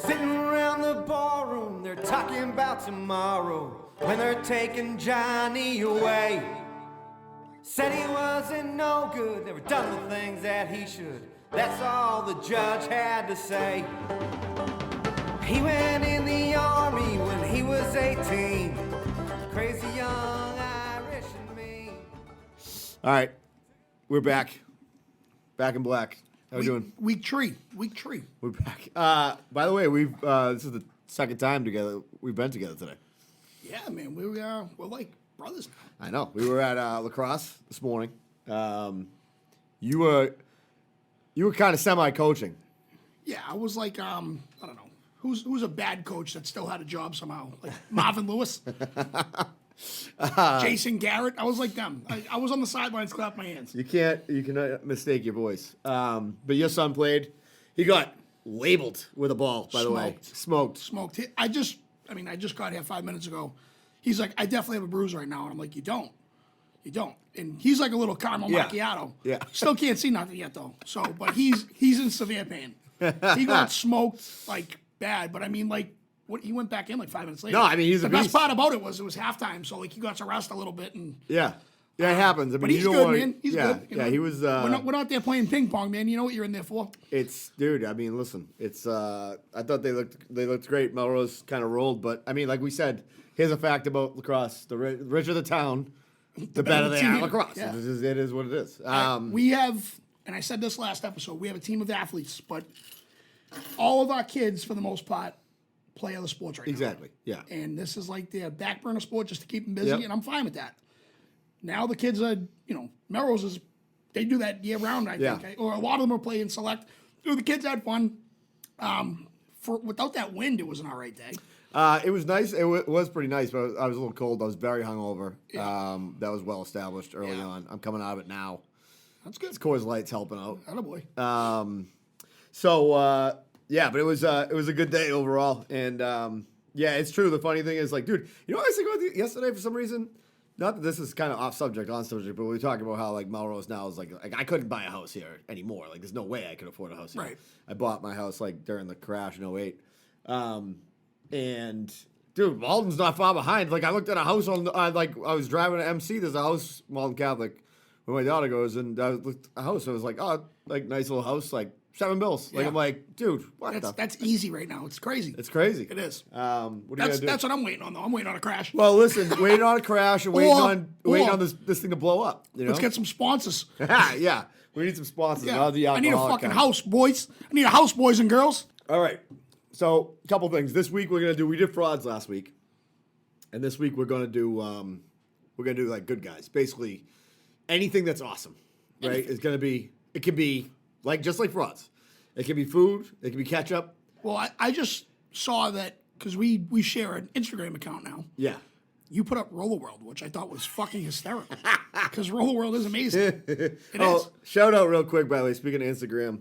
Sitting around the ballroom, they're talking about tomorrow when they're taking Johnny away. Said he wasn't no good, never done the things that he should. That's all the judge had to say. He went in the army when he was 18. Crazy young Irish and me. All right, we're back. Back in black. How we doing? Week tree. We're back. By the way, this is the second time together we've been together today. Yeah, man, we're like brothers now. I know. We were at lacrosse this morning. You were kind of semi-coaching. Yeah, I was like, I don't know, who's a bad coach that still had a job somehow? Like Marvin Lewis, Jason Garrett. I was like them. I was on the sidelines, clapping my hands. You cannot mistake your voice. But your son played. He got labeled with a ball. By the way, smoked. I just got here 5 minutes ago. He's like, I definitely have a bruise right now, and I'm like, you don't. And he's like a little caramel macchiato. Yeah. Still can't see nothing yet though. So, but he's in severe pain. He got smoked like bad. But I mean, like, he went back in like 5 minutes later. No, I mean he's the a best beast. part about it was halftime, so like he got to rest a little bit and. Yeah, it happens. I mean, But he's good, man. He's good. You know? He was. We're not there playing ping pong, man. You know what you're in there for. Dude. I mean, listen. It's. I thought they looked great. Melrose kind of rolled, but I mean, like we said, here's a fact about lacrosse: the richer the town, the better they are at lacrosse. Yeah. It is what it is. We have, and I said this last episode, we have a team of athletes, but all of our kids, for the most part, play other sports right now. Exactly. Yeah. And this is like their back burner sport just to keep them busy, Yep. and I'm fine with that. Now the kids are, Melrose they do that year round, I think. Or a lot of them are playing select. Dude, the kids had fun. Without that wind, it was an all right day. It was nice. It was pretty nice, but I was a little cold. I was very hungover. Yeah. That was well established early on. I'm coming out of it now. That's good. It's Coors Light's helping out. Attaboy. But it was a good day overall. And it's true. The funny thing is, like, dude, you know what I was thinking about yesterday for some reason? Not that this is kind of off subject, on subject, but we were talking about how like Melrose now is like I couldn't buy a house here anymore. Like, there's no way I could afford a house here. Right. I bought my house like during the crash in '08. And dude, Malden's not far behind. Like, I looked at a house I was driving to MC. There's a house, Malden Catholic, where my daughter goes, and I looked at a house. I was like, oh, like nice little house, like $7 bills. Like, Yeah. I'm like, dude, That's easy right now. It's crazy. It's crazy. It is. What are you gonna do? That's what I'm waiting on, though. I'm waiting on a crash. Well, listen, waiting on a crash and waiting on this thing to blow up. You know? Let's get some sponsors. Yeah, we need some sponsors. Yeah. Not the I need a alcoholic fucking kind. house, boys. I need a house, boys and girls. All right. So, a couple things. This week we did frauds last week, and this week we're gonna do like good guys. Basically, anything that's awesome, right? Is gonna be. It can be just like frauds. It can be food. It can be ketchup. Well, I just saw that because we share an Instagram account now. Yeah. You put up Roller World, which I thought was fucking hysterical. Because Roller World is amazing. It is. Shout out real quick, by the way. Speaking of Instagram,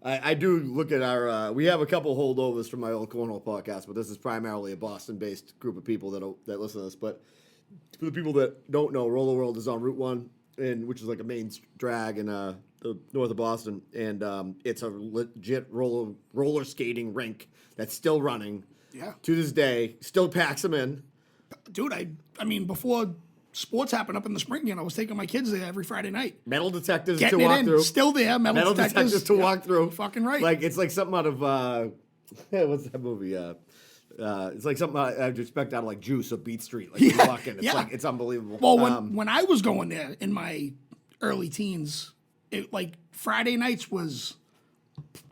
I do look at our. We have a couple holdovers from my old Cornhole podcast, but this is primarily a Boston-based group of people that listen to this. But for the people that don't know, Roller World is on Route 1, which is like a main drag in the north of Boston, and it's a legit roller skating rink that's still running. Yeah. To this day, still packs them in. Dude, I mean, before sports happened up in the spring again, I was taking my kids there every Friday night. Metal detectors Getting to it walk in. through. Still there. Metal detectors to walk through. Fucking right. Like, it's like something out of what's that movie? It's like something I'd expect out of like Juice or Beat Street. Like, you walk in, it's unbelievable. Well, when I was going there in my early teens, it like Friday nights was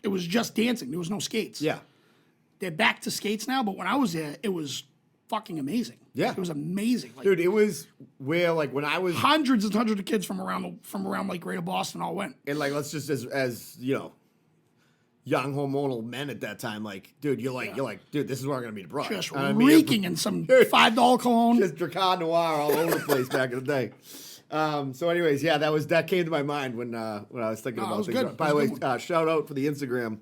just dancing. There was no skates. Yeah. They're back to skates now, but when I was there, it was fucking amazing. Yeah. It was amazing. Like, Dude, it was where like when I was hundreds and hundreds of kids from around like Greater Boston all went. and like let's just as you know, young hormonal men at that time, like, dude, you're like, dude, this is where I'm gonna meet a bride. Just I mean, reeking in some $5 cologne. just Dracar Noir all over the place back in the day. So, anyways, yeah, that came to my mind when I was thinking No, it about was things. good. By It the was way, a good shout out for the Instagram.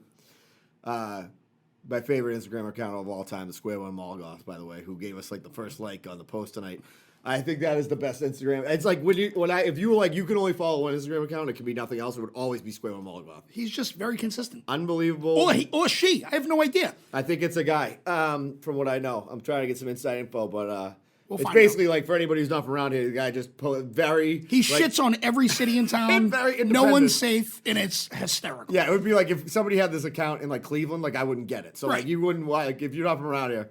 My favorite Instagram account of all time, the Square One Molgoth, by the way, who gave us like the first like on the post tonight. I think that is the best Instagram. It's like if you were like you can only follow one Instagram account, it could be nothing else. It would always be Square Molotov. He's just very consistent. Unbelievable. Or she. I have no idea. I think it's a guy. From what I know, I'm trying to get some inside info, but it's find basically like for anybody who's not from around here, the guy just He shits on every city in town. Very independent. No one's safe, and it's hysterical. Yeah, it would be like if somebody had this account in like Cleveland, like I wouldn't get it. So Right. like you wouldn't like if you're not from around here,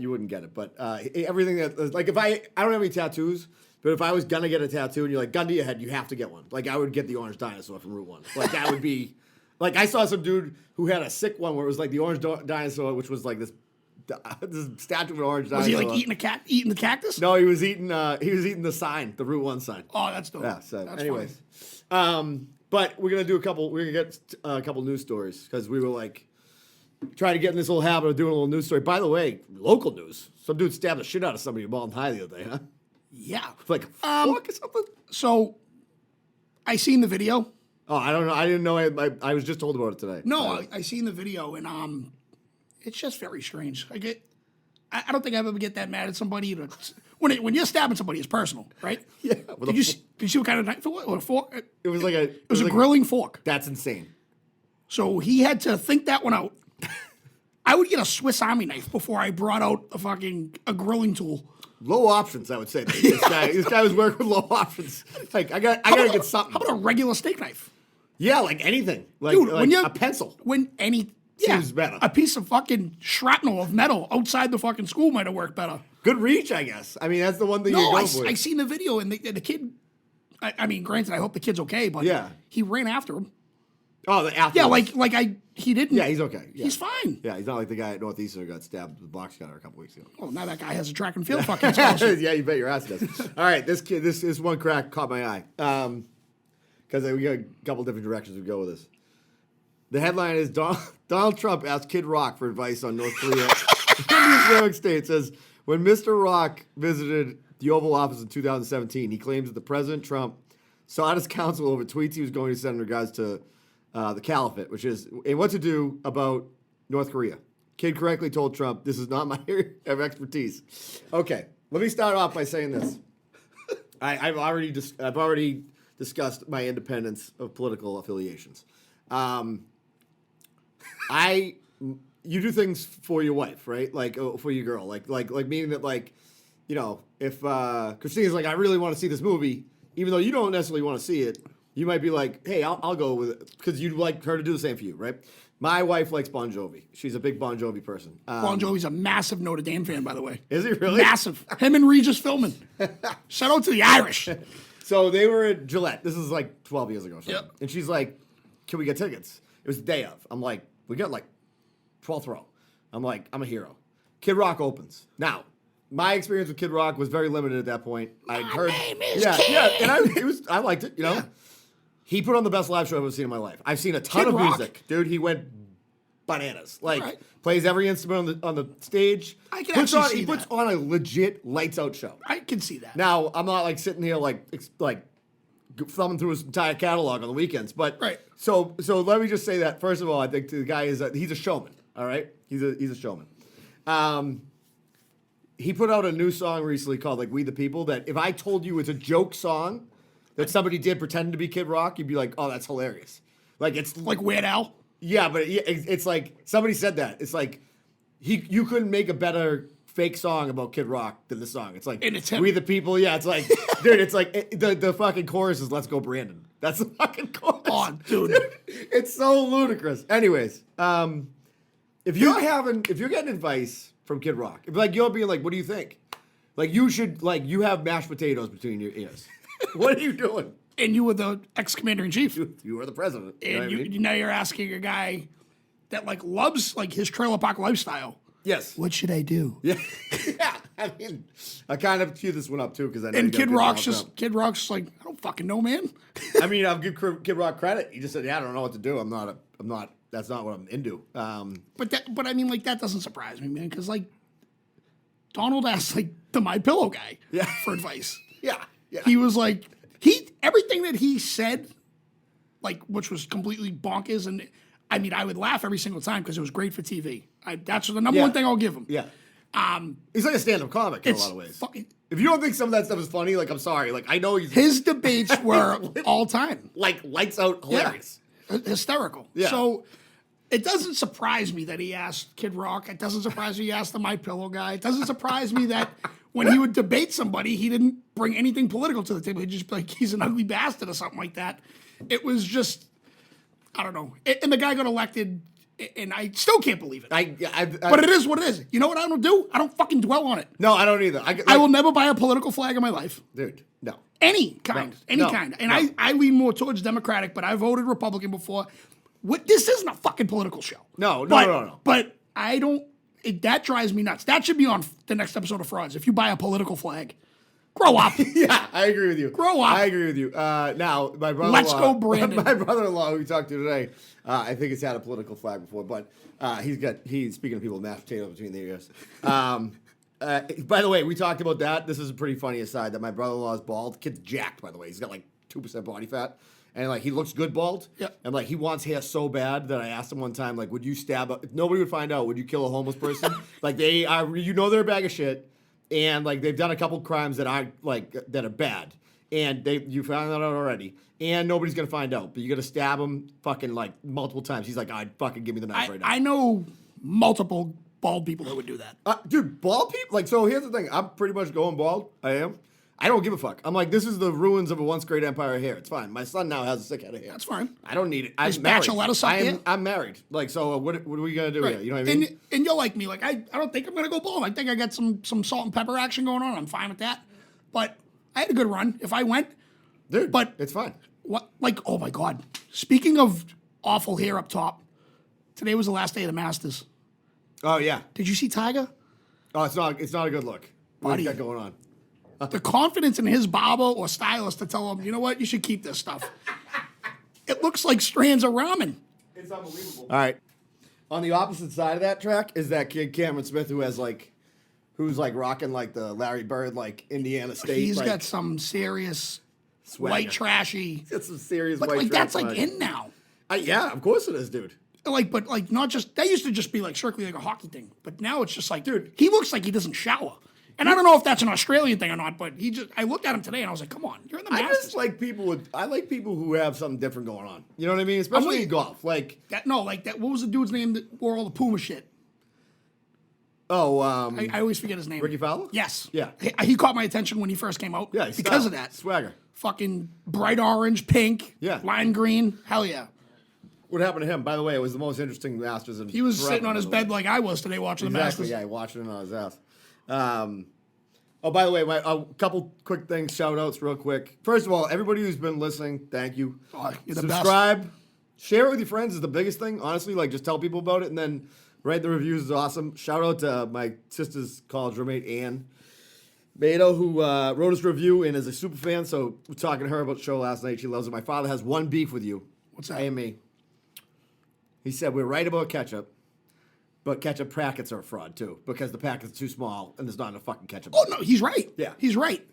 you wouldn't get it. But everything that like if I don't have any tattoos, but if I was gonna get a tattoo and you're like gun to your head, you have to get one. Like I would get the orange dinosaur from Route 1. Like that would be like I saw some dude who had a sick one where it was like the orange dinosaur, which was like this statue of an orange dinosaur. Was he like eating the cactus? No, he was eating the sign, the Route 1 sign. Oh, that's dope. Yeah. So, that's anyways, but we're gonna do a couple. We're gonna get a couple news stories because we were like trying to get in this little habit of doing a little news story. By the way, local news. Some dude stabbed the shit out of somebody in Baldwin High the other day, huh? Yeah. Like fuck or something. So, I seen the video. Oh, I don't know. I didn't know. I was just told about it today. No, I seen the video, and it's just very strange. I don't think I've ever get that mad at somebody. When you're stabbing somebody, it's personal, right? Yeah. Did you see what kind of knife? Or a fork? It was like It was a grilling fork. That's insane. So he had to think that one out. I would get a Swiss Army knife before I brought out a grilling tool. Low options, I would say. This guy was working with low options. Like I gotta get something. How about a regular steak knife? Yeah, like anything. Like, Dude, like when you a pencil. Seems better. A piece of fucking shrapnel of metal outside the fucking school might have worked better. Good reach, I guess. I mean, that's the one thing you No, go I for. seen the video and the kid. I mean, granted, I hope the kid's okay, but Yeah. he ran after him. Oh, the after. Yeah, he didn't. Yeah, he's okay. Yeah. He's fine. Yeah, he's not like the guy at Northeastern who got stabbed with a box cutter a couple weeks ago. Oh, now that guy has a track and field fucking scholarship. Yeah, you bet your ass does. All right, this one crack caught my eye. Because we got a couple different directions we go with this. The headline is Donald Trump asked Kid Rock for advice on North Korea. The Islamic State says when Mr. Rock visited the Oval Office in 2017, he claims that the President Trump sought his counsel over tweets he was going to send in regards to the caliphate, which is and what to do about North Korea. Kid correctly told Trump, "This is not my area of expertise." Okay, let me start off by saying this. I've already discussed my independence of political affiliations. You do things for your wife, right? Like for your girl, like meaning that like, you know, if Christina's like, I really want to see this movie, even though you don't necessarily want to see it, you might be like, hey, I'll go with it because you'd like her to do the same for you, right? My wife likes Bon Jovi. She's a big Bon Jovi person. Bon Jovi's a massive Notre Dame fan, by the way. Is he really? Massive. Him and Regis Philbin. Shout out to the Irish. So they were at Gillette. This is like 12 years ago or something. Yep. And she's like, can we get tickets? It was the day of. I'm like, we got like 12th row. I'm like, I'm a hero. Kid Rock opens. Now, my experience with Kid Rock was very limited at that point. I'd heard, name is yeah, Kid. yeah, and I liked it. You know, he put on the best live show I've ever seen in my life. I've seen a ton Kid of Rock. music, dude. He went bananas. Like Right. plays every instrument on the stage. I can puts actually on see he puts that. on a legit lights out show. I can see that. Now, I'm not like sitting here like thumbing through his entire catalog on the weekends, but Right. So let me just say that first of all, I think the guy is he's a showman. All right, he's a showman. He put out a new song recently called like "We the People." That if I told you it's a joke song that somebody did pretending to be Kid Rock, you'd be like, "Oh, that's hilarious." Like it's Like Weird Al. yeah, but it's like somebody said that. It's like you couldn't make a better fake song about Kid Rock than the song. It's like And it's him. We the People. Yeah, it's like dude, it's like the fucking chorus is "Let's Go Brandon." That's the fucking chorus. Oh, dude. It's so ludicrous. Anyways, if you're getting advice from Kid Rock, if like you're being like, what do you think? Like you should you have mashed potatoes between your ears. What are you doing? And you were the ex-commander-in-chief. You are the president. You know And what I mean? now you're asking a guy that like loves like his trailer park lifestyle. Yes. What should I do? Yeah. Yeah. I mean, I kind of queued this one up too because I know And you got Kid good Rock's knowledge Kid Rock's like, I don't fucking know, man. I mean, I'll give Kid Rock credit. He just said, "Yeah, I don't know what to do. I'm not. That's not what I'm into." But I mean, like that doesn't surprise me, man, because like Donald asked like the My Pillow guy Yeah. for advice. Yeah. Yeah. He was like everything that he said, like which was completely bonkers, and I mean I would laugh every single time because it was great for TV. That's the number Yeah. one thing I'll give him. Yeah. He's like a stand-up comic in a lot of ways. If you don't think some of that stuff is funny, like, I'm sorry. Like, I know his debates were all time. Like, lights out hilarious. Yeah. Hysterical. Yeah. So it doesn't surprise me that he asked Kid Rock. It doesn't surprise me he asked the My Pillow guy. It doesn't surprise me that when he would debate somebody, he didn't bring anything political to the table. He'd just be like, he's an ugly bastard or something like that. It was just, I don't know. And the guy got elected, and I still can't believe it. But it is what it is. You know what I don't do? I don't fucking dwell on it. No, I don't either. I will never buy a political flag in my life. Dude, no. Any kind. And I lean more towards Democratic, but I voted Republican before. This isn't a fucking political show. No. But I don't, that drives me nuts. That should be on the next episode of Frauds. If you buy a political flag, grow up. Yeah, I agree with you. Grow up. I agree with you. Now, my brother-in-law. Let's go, Brandon. My brother-in-law, who we talked to today, I think he's had a political flag before, but he's speaking of people with mashed potatoes between the ears. By the way, we talked about that. This is a pretty funny aside that my brother-in-law is bald. Kid's jacked, by the way. He's got like 2% body fat. And like he looks good bald. Yep. And like he wants hair so bad that I asked him one time, like, would you stab if nobody would find out, would you kill a homeless person? Like they are, they're a bag of shit. And like they've done a couple crimes that aren't like that are bad. And you found that out already. And nobody's gonna find out. But you gotta stab them fucking like multiple times. He's like, I'd fucking give me the knife right now. I know multiple bald people that would do that. Dude, bald people? Like, so here's the thing. I'm pretty much going bald. I am. I don't give a fuck. I'm like, this is the ruins of a once great empire of hair. It's fine. My son now has a sick head of hair. That's fine. I don't need it. Is Bacheletta something? I'm married. Like, so what are we gonna do here? You know what I mean? And you're like me. Like, I don't think I'm gonna go bald. I think I got some salt and pepper action going on. I'm fine with that. But I had a good run. If I went, dude, but it's fine. What? Like, oh my god. Speaking of awful hair up top, today was the last day of the Masters. Oh yeah. Did you see Tiger? Oh, it's not a good look. What do you got going on? The confidence in his barber or stylist to tell him, you know what, you should keep this stuff. It looks like strands of ramen. It's unbelievable. All right. On the opposite side of that track is that kid Cameron Smith who's rocking like the Larry Bird like Indiana State. He's got some serious swagger. White trashy. He's got some serious but white like trash that's like in now. Yeah, of course it is, dude. But not just that used to just be like strictly like a hockey thing. But now it's just like, dude, he looks like he doesn't shower. And I don't know if that's an Australian thing or not, but I looked at him today and I was like, come on, you're in the Masters. I just like I like people who have something different going on. You know what I mean? Especially in golf. Like that. No, like that. What was the dude's name that wore all the Puma shit? Oh, I always forget his name. Ricky Fowler? Yes. Yeah. He caught my attention when he first came out. Yeah, because of that. Swagger. Fucking bright orange, pink, lime green. Hell yeah. What happened to him? By the way, it was the most interesting Masters. He was sitting on his bed like I was today watching the Masters. Yeah, watching it on his ass. Oh, by the way, a couple quick things, shout-outs real quick. First of all, everybody who's been listening, thank you. Oh, you're the Subscribe. best. Share it with your friends is the biggest thing, honestly. Like, just tell people about it, and then write the reviews is awesome. Shout-out to my sister's college roommate, Ann Beto, who wrote us a review and is a super fan, so we're talking to her about the show last night. She loves it. My father has one beef with you. What's that? And me. He said, we're right about ketchup. But ketchup packets are a fraud, too, because the packets are too small and there's not enough fucking ketchup. Oh, no, he's right. Yeah. He's right.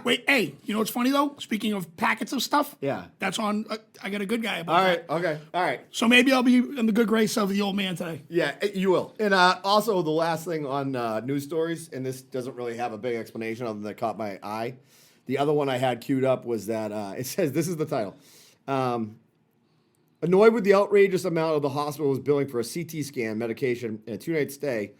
Wait, hey, you know what's funny, though? Speaking of packets of stuff. Yeah. That's on, I got a good guy about that. Okay, all right. So maybe I'll be in the good grace of the old man today. Yeah, you will. And also, the last thing on news stories, and this doesn't really have a big explanation other than that caught my eye. The other one I had queued up was that it says, this is the title. Annoyed with the outrageous amount of the hospital was billing for a CT scan, medication, and a 2-night stay,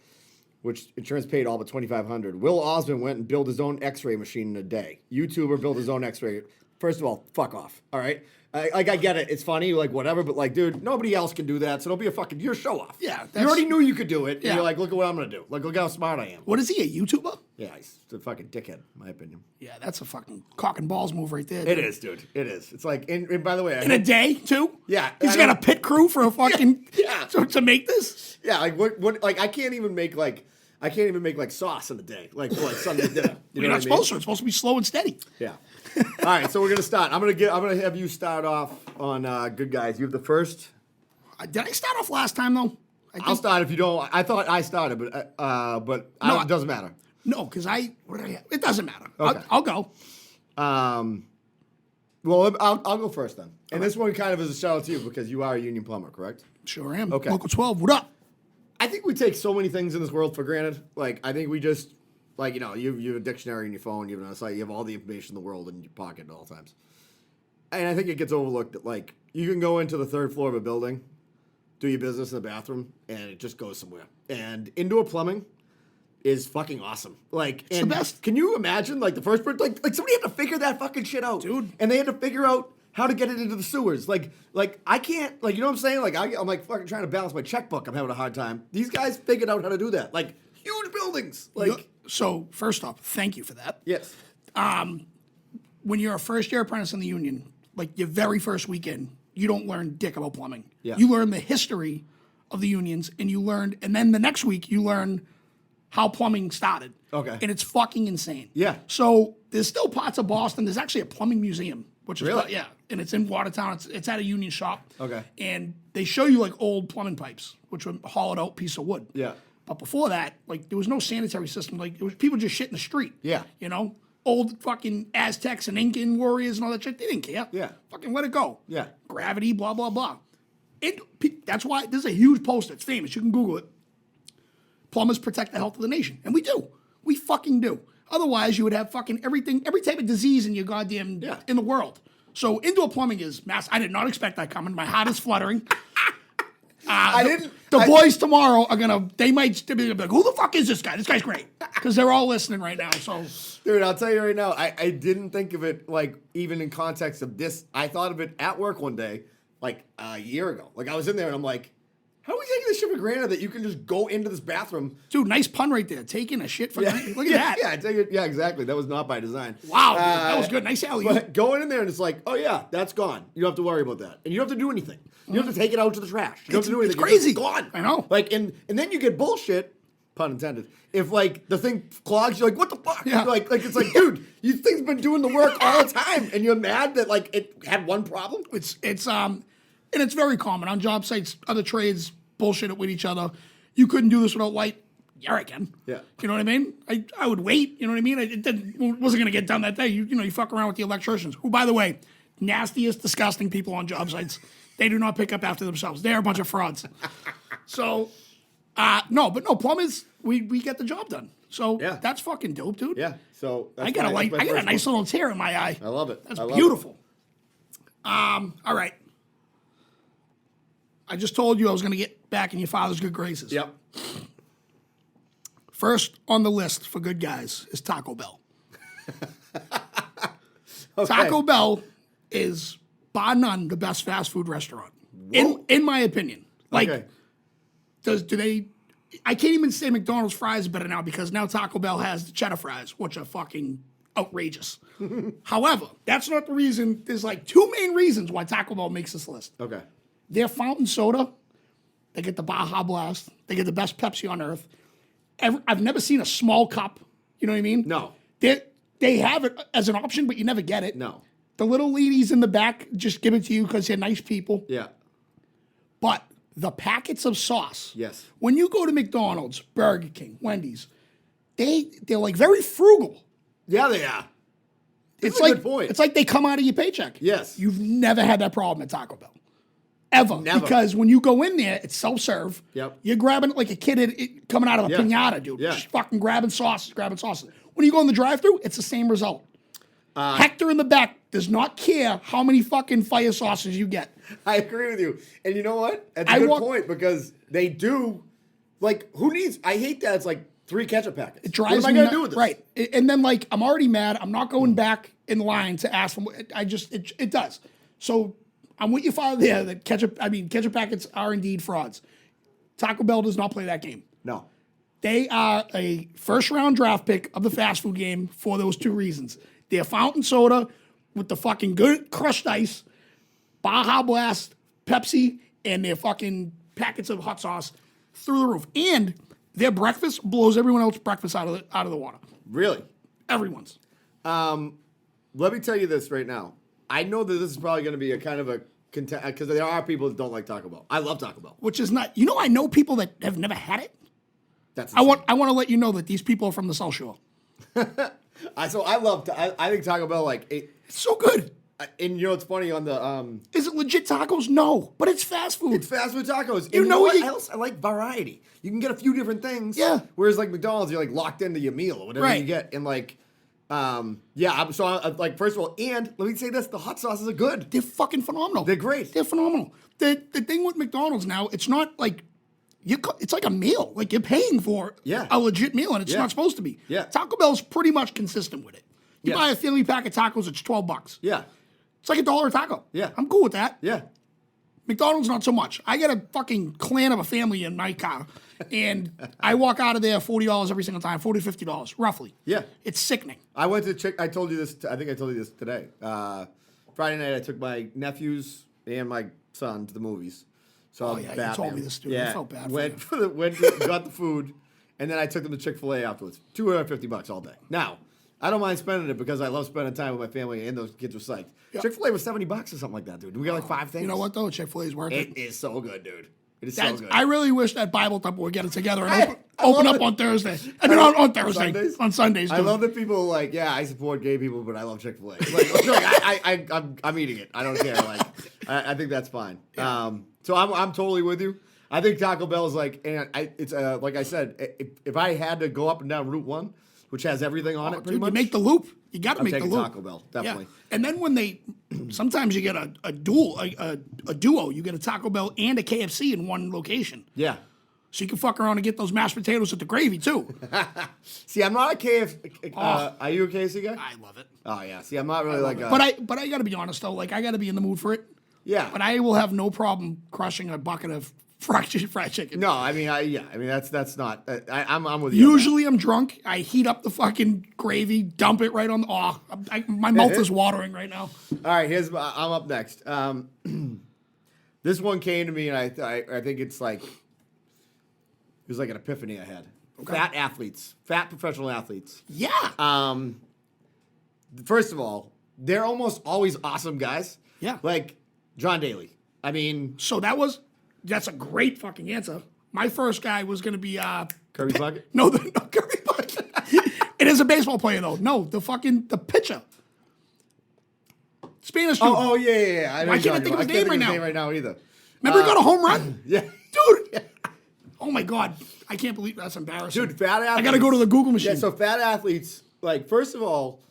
which insurance paid all but $2,500. Will Osmond went and built his own X-ray machine in a day. YouTuber built his own X-ray. First of all, fuck off. All right, I get it. It's funny, like whatever, but like, dude, nobody else can do that, so don't be you're a show off. Yeah, you already knew you could do it. Yeah. And you're like, look at what I'm gonna do. Like, look how smart I am. What is he, a YouTuber? Yeah, he's a fucking dickhead, in my opinion. Yeah, that's a fucking cock and balls move right there. It is, dude. It is. It's like, and by the way, in a day too. Yeah, he's got a pit crew for a fucking yeah. to make this. Yeah, like what? Like I can't even make like sauce in a day, like for like Sunday dinner. You're not supposed to. It's supposed to be slow and steady. Yeah. All right, so we're gonna start. I'm gonna have you start off on Good Guys. You have the first. Did I start off last time though? I'll start if you don't. I thought I started, but no, it doesn't matter. No, because it doesn't matter. Okay. I'll go. Well, I'll go first then. And this one kind of is a shout out to you because you are a union plumber, correct? Sure am. Okay. Local 12. What up? I think take so many things in this world for granted. Like, I think we just, like, you know, you have a dictionary in your phone, you have a site, you have all the information in the world in your pocket at all times. And I think it gets overlooked that, like, you can go into the 3rd floor of a building, do your business in the bathroom, and it just goes somewhere. And indoor plumbing is fucking awesome. Like, it's the best. Can you imagine, like, the first person, like somebody had to figure that fucking shit out. Dude. And they had to figure out how to get it into the sewers. Like I can't, like, you know what I'm saying? Like, I'm like fucking trying to balance my checkbook. I'm having a hard time. These guys figured out how to do that. Like, huge buildings. Like, so first off, thank you for that. yes. When you're a first-year apprentice in the union, like your very first weekend, you don't learn dick about plumbing. Yeah. You learn the history of the unions, and then the next week you learn how plumbing started. Okay. And it's fucking insane. Yeah. So there's still parts of Boston. There's actually a plumbing museum, which is Really? yeah, and it's in Watertown. It's at a union shop. Okay. And they show you like old plumbing pipes, which were hollowed out piece of wood. Yeah. But before that, like there was no sanitary system. Like it was people just shit in the street. Yeah. You know, old fucking Aztecs and Incan warriors and all that shit. They didn't care. Yeah. Fucking let it go. Yeah. Gravity, blah blah blah. That's why there's a huge poster. It's famous. You can Google it. Plumbers protect the health of the nation, and we do. We fucking do. Otherwise, you would have fucking everything, every type of disease in your goddamn in the world. So indoor plumbing is mass. I did not expect that coming. My heart is fluttering. The boys tomorrow are gonna. They might be like, "Who the fuck is this guy? This guy's great," because they're all listening right now. So, dude, I'll tell you right now, I didn't think of it like even in context of this. I thought of it at work one day, like a year ago. Like I was in there and I'm like, how are we taking this shit for granted that you can just go into this bathroom? dude, nice pun right there. Taking a shit for look at that. Yeah, I take it. Yeah, exactly. That was not by design. Wow, dude, that was good. Nice alley. But going in there and it's like, oh yeah, that's gone. You don't have to worry about that, and you don't have to do anything. You don't have to take it out to the trash. You don't have to do anything. It's crazy. It's gone. I know. Like, and then you get bullshit. Pun intended. If like the thing clogs, you're like, what the fuck? Yeah. Like it's like, dude, you thing's been doing the work all the time, and you're mad that like it had one problem. And it's very common on job sites. Other trades bullshit it with each other. You couldn't do this without light. Yeah, I can. Yeah. You know what I mean? I would wait. You know what I mean? It wasn't going to get done that day. You fuck around with the electricians, who, by the way, nastiest, disgusting people on job sites. They do not pick up after themselves. They're a bunch of frauds. So, plumbers, we get the job done. So that's fucking dope, dude. Yeah. So I got a nice little tear in my eye. I love it. That's beautiful. All right. I just told you I was going to get back in your father's good graces. Yep. First on the list for good guys is Taco Bell. Okay. Taco Bell is bar none the best fast food restaurant in my opinion. Like, Okay. do they? I can't even say McDonald's fries are better now because now Taco Bell has the cheddar fries, which are fucking outrageous. However, that's not the reason. There's like two main reasons why Taco Bell makes this list. Okay. Their fountain soda, they get the Baja Blast. They get the best Pepsi on earth. I've never seen a small cup. You know what I mean? No. They have it as an option, but you never get it. No. The little ladies in the back just give it to you because they're nice people. Yeah. But the packets of sauce. Yes. When you go to McDonald's, Burger King, Wendy's, they're like very frugal. Yeah, they are. It's a like good point. It's like they come out of your paycheck. Yes. You've never had that problem at Taco Bell. Ever. Never. Because when you go in there, it's self-serve. Yep. You're grabbing it like a kid coming out of a Yeah. pinata, dude. Yeah. Just fucking grabbing sauces. When you go in the drive-thru, it's the same result. Hector in the back does not care how many fucking fire sauces you get. I agree with you. And you know what? That's a good point because they do, like, who needs, I hate that it's like 3 ketchup packets. It drives what am I going to do with this? Right. And then, like, I'm already mad. I'm not going back in line to ask them. It does. So I'm with your father there that ketchup packets are indeed frauds. Taco Bell does not play that game. No. They are a first-round draft pick of the fast food game for those two reasons. Their fountain soda with the fucking good crushed ice, Baja Blast, Pepsi, and their fucking packets of hot sauce through the roof. And their breakfast blows everyone else's breakfast out of the water. Really? Everyone's. Let me tell you this right now. I know that this is probably going to be a kind of a because there are people that don't like Taco Bell. I love Taco Bell. Which is not. I know people that have never had it. That's I want to let you know that these people are from the South Shore. I think Taco Bell It's so good. And you know what's funny on the Is it legit tacos? No, but it's fast food. It's fast food tacos. You And know what what else? I like variety. you can get a few different things. Yeah. Whereas like McDonald's, you're like locked into your meal or whatever Right. you get. And like, like, first of all, and let me say this, the hot sauces are good. They're fucking phenomenal. They're great. They're phenomenal. The thing with McDonald's now, it's not like it's like a meal. Like you're paying for a legit meal, and it's not supposed to be. Yeah. Taco Bell's pretty much consistent with it. You Yes. buy a Philly pack of tacos, it's $12. Yeah. It's like $1 a taco. Yeah. I'm cool with that. Yeah. McDonald's not so much. I got a fucking clan of a family in my car, and I walk out of there $40 every single time, $40 to $50 roughly. Yeah. It's sickening. I went to I told you this. I think I told you this today. Friday night, I took my nephews and my son to the movies. So You told me this, dude. I felt bad for got the food, and then I took them to Chick-fil-A afterwards. $250 all day. Now, I don't mind spending it because I love spending time with my family, and those kids were psyched. Yeah. Chick-fil-A was $70 or something like that, dude. We got like 5 things. You know what though? Chick-fil-A is worth it. It is so good, dude. It is so good. I really wish that Bible Temple would get it together and I open love up it. on Thursday. I mean, on Thursday. Sundays? On Sundays. I dude. love that people are like, yeah, I support gay people, but I love Chick-fil-A. Like, I'm eating it. I don't care. Like, I think that's fine. So I'm totally with you. I think Taco Bell is like, and it's like I said, if I had to go up and down Route 1, which has everything on it, pretty Dude, much. you make the loop. You got to make the taking loop. Taco Bell, definitely. Yeah. And then when they, sometimes you get a duo. You get a Taco Bell and a KFC in one location. Yeah. So you can fuck around and get those mashed potatoes with the gravy too. See, I'm not a KFC. Are you a KFC guy? I love it. Oh yeah. See, I'm not really like. But I got to be honest though. Like I got to be in the mood for it. Yeah. But I will have no problem crushing a bucket of fried chicken. No, I mean, that's not. I'm with you. Usually I'm drunk. I heat up the fucking gravy, dump it right on the. My mouth is watering right now. All right, I'm up next. This one came to me, and I think it's like it was like an epiphany I had. Okay. Fat professional athletes. Yeah. First of all, they're almost always awesome guys. Yeah. Like John Daly. I mean, So that's a great fucking answer. My first guy was going to be Kirby Puckett. no Curry Bucket. It is a baseball player though. No, the pitcher. Spanish dude. Oh yeah. I know Why you're can't I talking think about. of his name right now? Name right now either. Remember he got a home run? Yeah. Dude. Oh my God. I can't believe that's embarrassing. Dude, fat athletes. I got to go to the Google machine. Yeah, so fat athletes, like, first of all,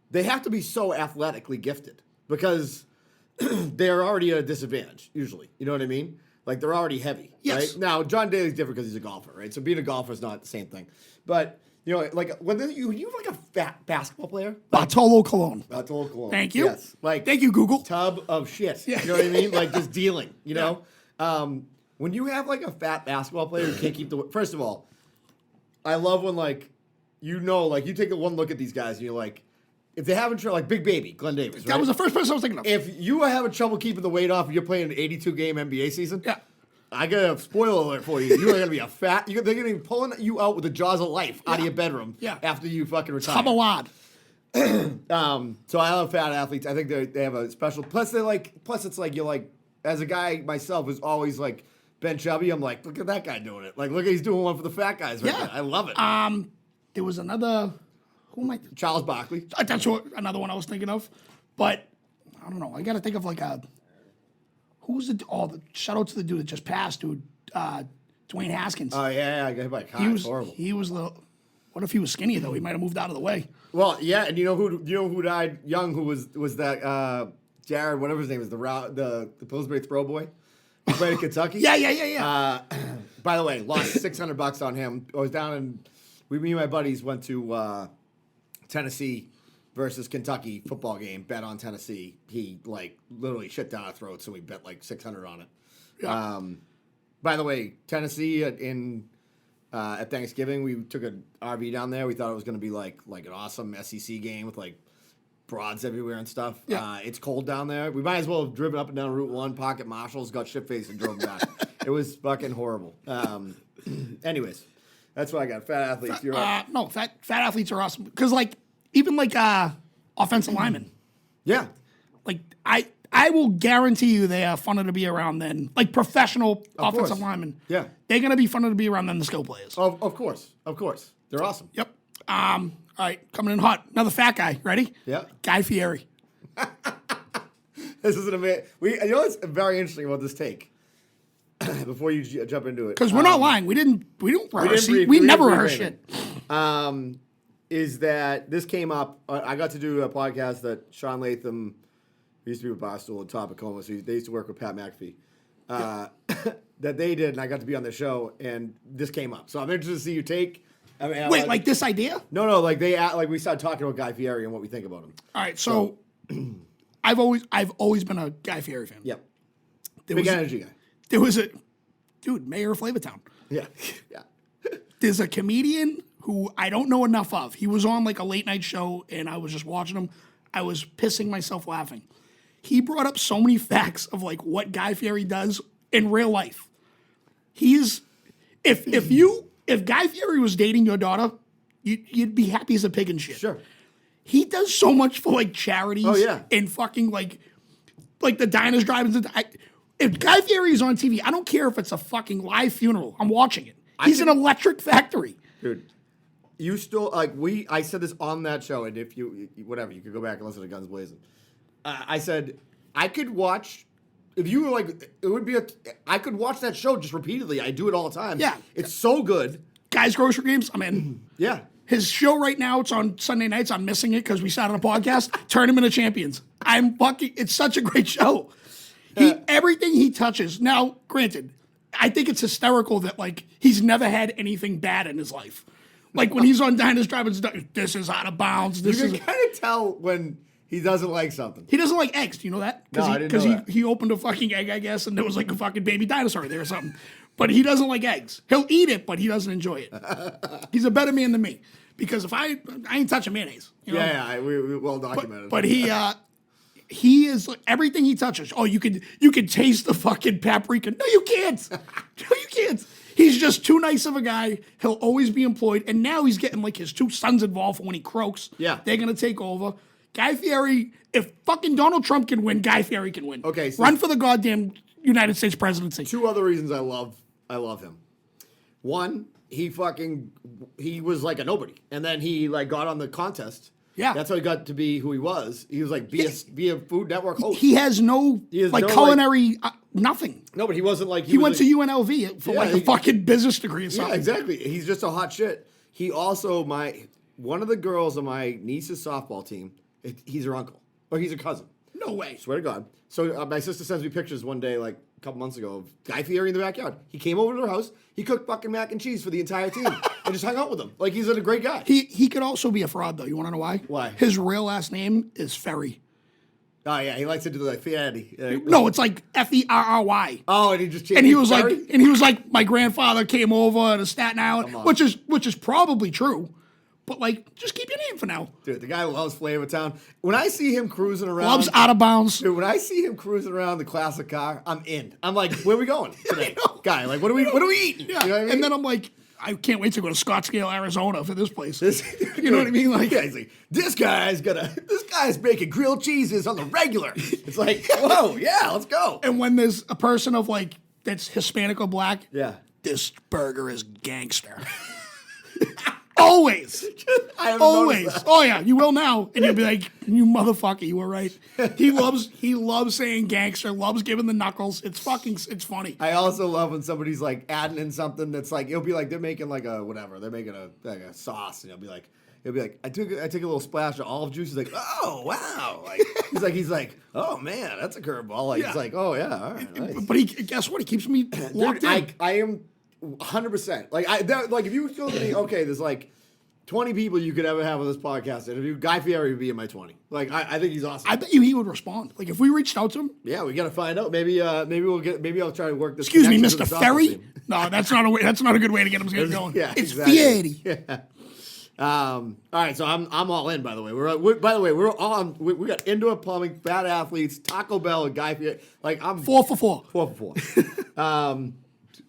they have to be so athletically gifted because they're already at a disadvantage, usually. You know what I mean? Like, they're already heavy, Yes. right? Now, John Daly's different because he's a golfer, right? So being a golfer is not the same thing. But, you know, like, when you like a fat basketball player? Bartolo Colon. That's all cool. Thank you. Yes. Like, Thank you, Google. tub of shit. Yeah. You know what I mean? Like, just dealing, you know? When you have, like, a fat basketball player who can't keep the... First of all, I love when, like, you take one look at these guys and you're like, if they haven't, like Big Baby, Glenn Davis, right? That was the first person I was thinking of. If you are having trouble keeping the weight off and you're playing an 82-game NBA season, Yeah. I got a spoiler alert for you. You are going to be a fat... They're going to be pulling you out with the jaws of life out of your bedroom after you fucking retire. Tabalad. So I love fat athletes. I think they have a special... Plus, it's like, you're like... As a guy myself who's always, like, been chubby, I'm like, look at that guy doing it. Like, look, he's doing one for the fat guys right now. I love it. There was another... Who am I... Charles Barkley. That's another one I was thinking of. But, I don't know. I got to think of, like, who's the shout out to the dude that just passed, dude. Dwayne Haskins. Oh, yeah, I got hit by a car. He was horrible. He was the... What if he was skinny, though? He might have moved out of the way. Well, yeah, and you know who died young, who was that Jared, whatever his name is, the Pillsbury throw boy? Who played in Kentucky? Yeah. By the way, lost $600 on him. I was down in... Me and my buddies went to Tennessee versus Kentucky football game, bet on Tennessee. He, like, literally shit down our throats, so we bet, like, $600 on it. Yeah. By the way, Tennessee at Thanksgiving, we took an RV down there. We thought it was going to be, like an awesome SEC game with, like, broads everywhere and stuff. Yeah. It's cold down there. We might as well have driven up and down Route 1, pocket marshals, got shit-faced, and drove back. It was fucking horrible. Anyways. That's what I got. Fat athletes. You're right. No, fat athletes are awesome. Because, like, even, like, offensive linemen. Yeah. Like, I will guarantee you they are funner to be around than, like, professional offensive course. linemen. Yeah. They're going to be funner to be around than the skill players. Of course. They're awesome. Yep. All right, coming in hot. Another fat guy. Ready? Yeah. Guy Fieri. This is an amazing... You know what's very interesting about this take? before you jump into it, Because we're not lying. We don't rehearse. brief- We we never didn't rehearse brief shit. is that this came up. I got to do a podcast that Sean Latham, who used to be with Barstool and Topicoma, so they used to work with Pat McAfee, that they did, and I got to be on the show, and this came up. So I'm interested to see your take. I mean, Wait, like this idea? No, like we started talking about Guy Fieri and what we think about him. All right, so I've always been a Guy Fieri fan. Yep. There Big was, energy guy. There was a dude, mayor of Flavortown. Yeah. Yeah. There's a comedian who I don't know enough of. He was on like a late night show, and I was just watching him. I was pissing myself laughing. He brought up so many facts of like what Guy Fieri does in real life. He's if Guy Fieri was dating your daughter, you'd be happy as a pig and shit. Sure. He does so much for like charities. Oh, yeah. And fucking like the diners, drive-ins. If Guy Fieri is on TV, I don't care if it's a fucking live funeral. I'm watching it. He's an electric factory. Dude, you still I said this on that show, and if you whatever, you could go back and listen to Guns Blazing. I said I could watch if you were like it would be I could watch that show just repeatedly. I do it all the time. Yeah. It's so good. Guys Grocery Games, I'm in. Yeah. His show right now, it's on Sunday nights. I'm missing it because we started a podcast. Tournament of Champions. It's such a great show. Everything he touches. Now, granted, I think it's hysterical that like he's never had anything bad in his life. Like when he's on Diners, Drive-Ins, this is out of bounds. You can kind of tell when he doesn't like something. He doesn't like eggs. Do you know that? No, I didn't know that. He opened a fucking egg, I guess, and there was like a fucking baby dinosaur there or something. But he doesn't like eggs. He'll eat it, but he doesn't enjoy it. He's a better man than me because if I ain't touching mayonnaise. You know? Yeah, we well documented. But he is like, everything he touches. Oh, you could taste the fucking paprika. No, you can't. No, you can't. He's just too nice of a guy. He'll always be employed. And now he's getting like his two sons involved for when he croaks. Yeah. They're going to take over. Guy Fieri, if fucking Donald Trump can win, Guy Fieri can win. Okay, so- Run for the goddamn United States presidency. Two other reasons I love him. One, he was like a nobody, and then he like got on the contest. Yeah. That's how he got to be who he was. He was like be a Food Network host. He has no culinary nothing. No, but he wasn't like He went to UNLV for a fucking business degree or something. Yeah, exactly. He's just a hot shit. He also one of the girls on my niece's softball team. He's her uncle or he's her cousin. No way. Swear to God. So my sister sends me pictures one day, like a couple months ago, of Guy Fieri in the backyard. He came over to her house. He cooked fucking mac and cheese for the entire team and just hung out with them. Like he's a great guy. He could also be a fraud though. You want to know why? Why? His real last name is Fieri. Oh yeah, he likes to do like Fieri. No, it's like Ferry. Oh, and he just changed. And he was Fieri? like, my grandfather came over to Staten Island, which is probably true. But like, just keep your name for now. Dude, the guy loves Flavortown. When I see him cruising around, Loves out of bounds. Dude, when I see him cruising around the classic car, I'm in. I'm like, where are we going today, guy? Like, what are we eating? Yeah. You know what I mean? And then I'm like, I can't wait to go to Scottsdale, Arizona for this place. You know what I mean? Like, yeah, he's like, this guy's making grilled cheeses on the regular. It's like, whoa, yeah, let's go. And when there's a person of like that's Hispanic or black, Yeah. this burger is gangster. Always. I haven't Always. noticed that. Oh yeah, you will now. And you'll be like, you motherfucker, you were right. He loves saying gangster, loves giving the knuckles. It's funny. I also love when somebody's like adding in something that's like, it'll be like they're making like a whatever. They're making a sauce, and it'll be like, I took a little splash of olive juice. He's like, oh wow. Like, he's like, oh man, that's a curveball. Like, Yeah. He's like, oh yeah, all right. Nice. But guess what? He keeps me locked in. I am 100%. Like if you told me, okay, there's like 20 people you could ever have on this podcast, and if you Guy Fieri would be in my 20. Like I think he's awesome. I bet you he would respond. Like if we reached out to him. Yeah, we got to find out. Maybe I'll try to work this. Excuse me, connection to Mr. the softball Ferry? team. No, that's not a good way to get him going. Yeah, it's exactly. Fieri. Yeah. All right, so I'm all in. By the way, we're on. We got indoor plumbing, fat athletes, Taco Bell, and Guy Fieri. Like I'm 4 for 4. 4 for 4.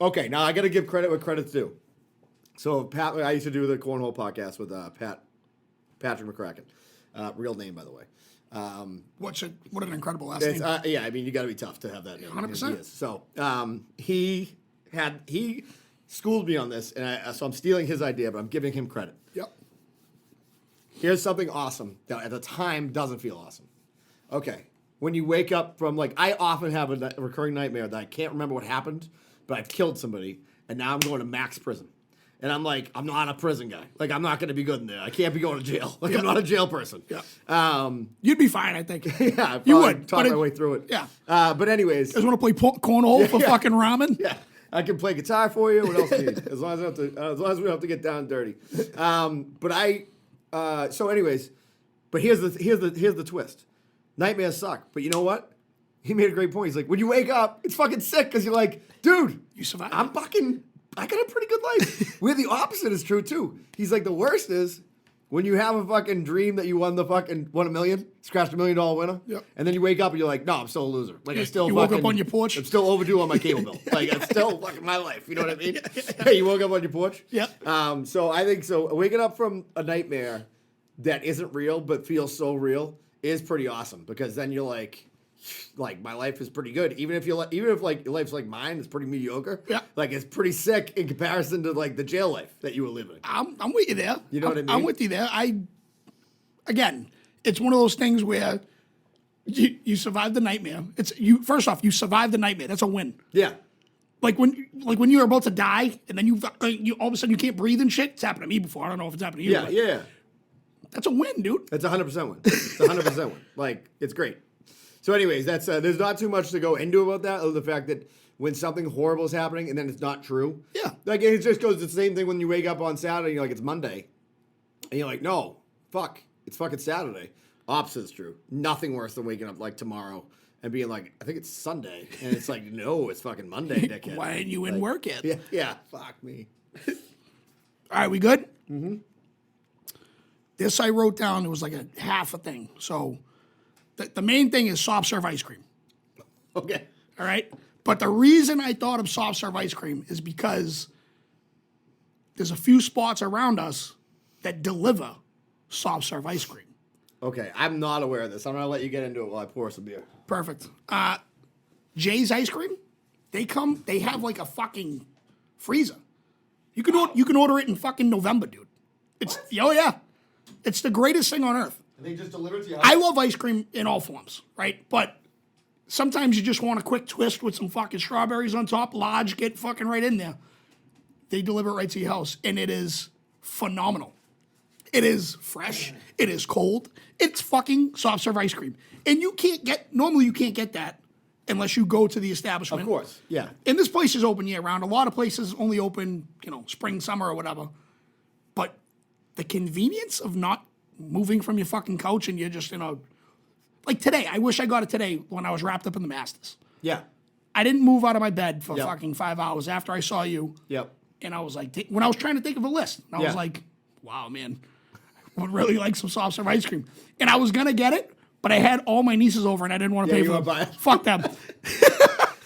Okay, now I got to give credit where credit's due. So Pat, I used to do the Cornhole podcast with Patrick McCracken, real name by the way. What an incredible last name. Yeah, I mean you got to be tough to have that name. 100%. So he schooled me on this, and so I'm stealing his idea, but I'm giving him credit. Yep. Here's something awesome that at the time doesn't feel awesome. Okay, when you wake up from I often have a recurring nightmare that I can't remember what happened, but I've killed somebody, and now I'm going to max prison. And I'm like, I'm not a prison guy. Like, I'm not going to be good in there. I can't be going to jail. Like, I'm not a jail person. Yeah. You'd be fine, I think. Yeah, you would talk my way through it. Yeah. But anyways, you guys want to play cornhole for fucking ramen? Yeah, I can play guitar for you. What else do you need? As long as we don't have to get down and dirty. So anyways, but here's the twist. Nightmares suck, but you know what? He made a great point. He's like, when you wake up, it's fucking sick because you're like, dude, you survived. I got a pretty good life. Where the opposite is true too. He's like, the worst is when you have a fucking dream that you won $1 million, scratched $1 million winner, and then you wake up and you're like, no, I'm still a loser. Like you woke up on your porch. I'm still overdue on my cable bill. Like it's still fucking my life. You know what I mean? Hey, you woke up on your porch. Yeah. So I think so. Waking up from a nightmare that isn't real but feels so real is pretty awesome because then you're like my life is pretty good. Even if your life's like mine, it's pretty mediocre. Yeah. Like it's pretty sick in comparison to like the jail life that you were living. I'm with you there. You know what I mean? I'm with you there. Again, it's one of those things where you survive the nightmare. First off, you survived the nightmare. That's a win. Yeah. Like when you're about to die and then you all of a sudden you can't breathe and shit. It's happened to me before. I don't know if it's happened to you. Yeah. That's a win, dude. That's 100% win. It's 100% win. Like it's great. So, anyways, that's there's not too much to go into about that, other than the fact that when something horrible is happening and then it's not true. Yeah. Like it just goes the same thing when you wake up on Saturday and you're like, it's Monday. And you're like, no, fuck, it's fucking Saturday. Opposite is true. Nothing worse than waking up like tomorrow and being like, I think it's Sunday. And it's like, no, it's fucking Monday, dickhead. Why aren't you in work yet? Yeah, fuck me. All right, we good? Mm-hmm. This I wrote down, it was like a half a thing. So the main thing is soft serve ice cream. Okay. All right? But the reason I thought of soft serve ice cream is because there's a few spots around us that deliver soft serve ice cream. Okay, I'm not aware of this. I'm going to let you get into it while I pour some beer. Perfect. Jay's ice cream, they have like a fucking freezer. You can order it in fucking November, dude. Oh yeah. It's the greatest thing on earth. And they just deliver it to you. I love ice cream in all forms, right? But sometimes you just want a quick twist with some fucking strawberries on top, large, get fucking right in there. They deliver it right to your house, and it is phenomenal. It is fresh. It is cold. It's fucking soft serve ice cream. And normally you can't get that unless you go to the establishment. Of course, yeah. And this place is open year round. A lot of places only open, spring, summer, or whatever. But the convenience of not moving from your fucking couch and you're just, like today, I wish I got it today when I was wrapped up in the Masters. Yeah. I didn't move out of my bed for fucking 5 hours after I saw you. Yep. And I was like, when I was trying to think of a list, I was like, wow, man, I would really like some soft serve ice cream. And I was going to get it, but I had all my nieces over and I didn't want to pay for them. Fuck them.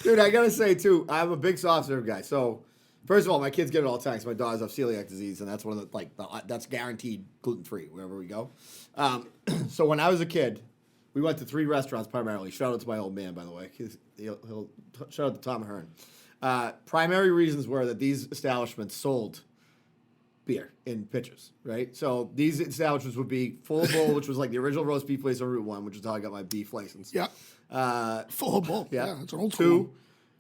Dude, I got to say, too, I'm a big soft serve guy. So, first of all, my kids get it all the time because my daughters have celiac disease, and that's one of that's guaranteed gluten-free wherever we go. So when I was a kid, we went to 3 restaurants primarily. Shout out to my old man, by the way. He'll shout out to Tom Ahern. Primary reasons were that these establishments sold beer in pitchers, right? So these establishments would be Full of Bowl, which was like the original roast beef place on Route 1, which is how I got my beef license. Yeah. Full of Bowl. Yeah, it's an old school. 2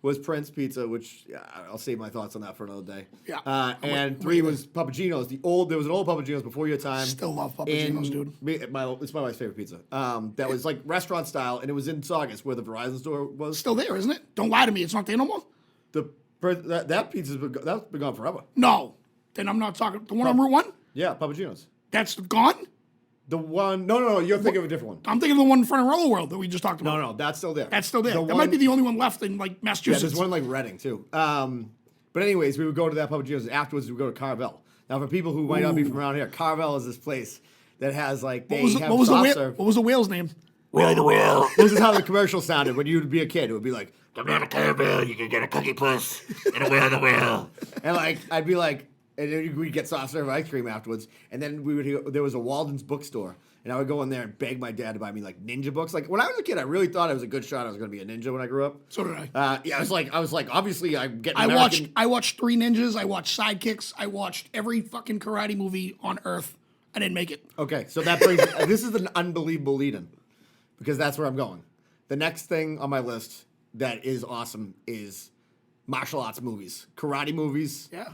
was Prince Pizza, which I'll save my thoughts on that for another day. Yeah. And 3 was Papagino's. There was an old Papagino's before your time. Still love Papagino's, dude. It's my wife's favorite pizza. That was like restaurant style, and it was in Saugus where the Verizon store was. Still there, isn't it? Don't lie to me. It's not there no more? That pizza's that's been gone forever. No. Then I'm not talking. The one on Route 1? Yeah, Papagino's. That's gone? The one, no, you're thinking of a different one. I'm thinking of the one in front of Roller World that we just talked about. No, that's still there. That's still there. That might be the only one left in like Massachusetts. Yeah, there's one in like Reading too. But anyways, we would go to that Papagino's. Afterwards, we would go to Carvel. Now, for people who might not be from around here, Carvel is this place that has like what was the whale's name? Willie the Whale. This is how the commercial sounded when you'd be a kid. It would be like, Come down to Carvel, you can get a cookie puss and a Willie the Whale. and like I'd be like, and then we'd get soft serve ice cream afterwards. And then there was a Walden's bookstore. And I would go in there and beg my dad to buy me like ninja books. Like when I was a kid, I really thought I was a good shot. I was going to be a ninja when I grew up. So did I. Yeah, I was like, obviously I'm getting. I watched 3 Ninjas. I watched Sidekicks. I watched every fucking karate movie on earth. I didn't make it. Okay, so that brings. This is an unbelievable lead-in because that's where I'm going. The next thing on my list that is awesome is martial arts movies, karate movies. Yeah.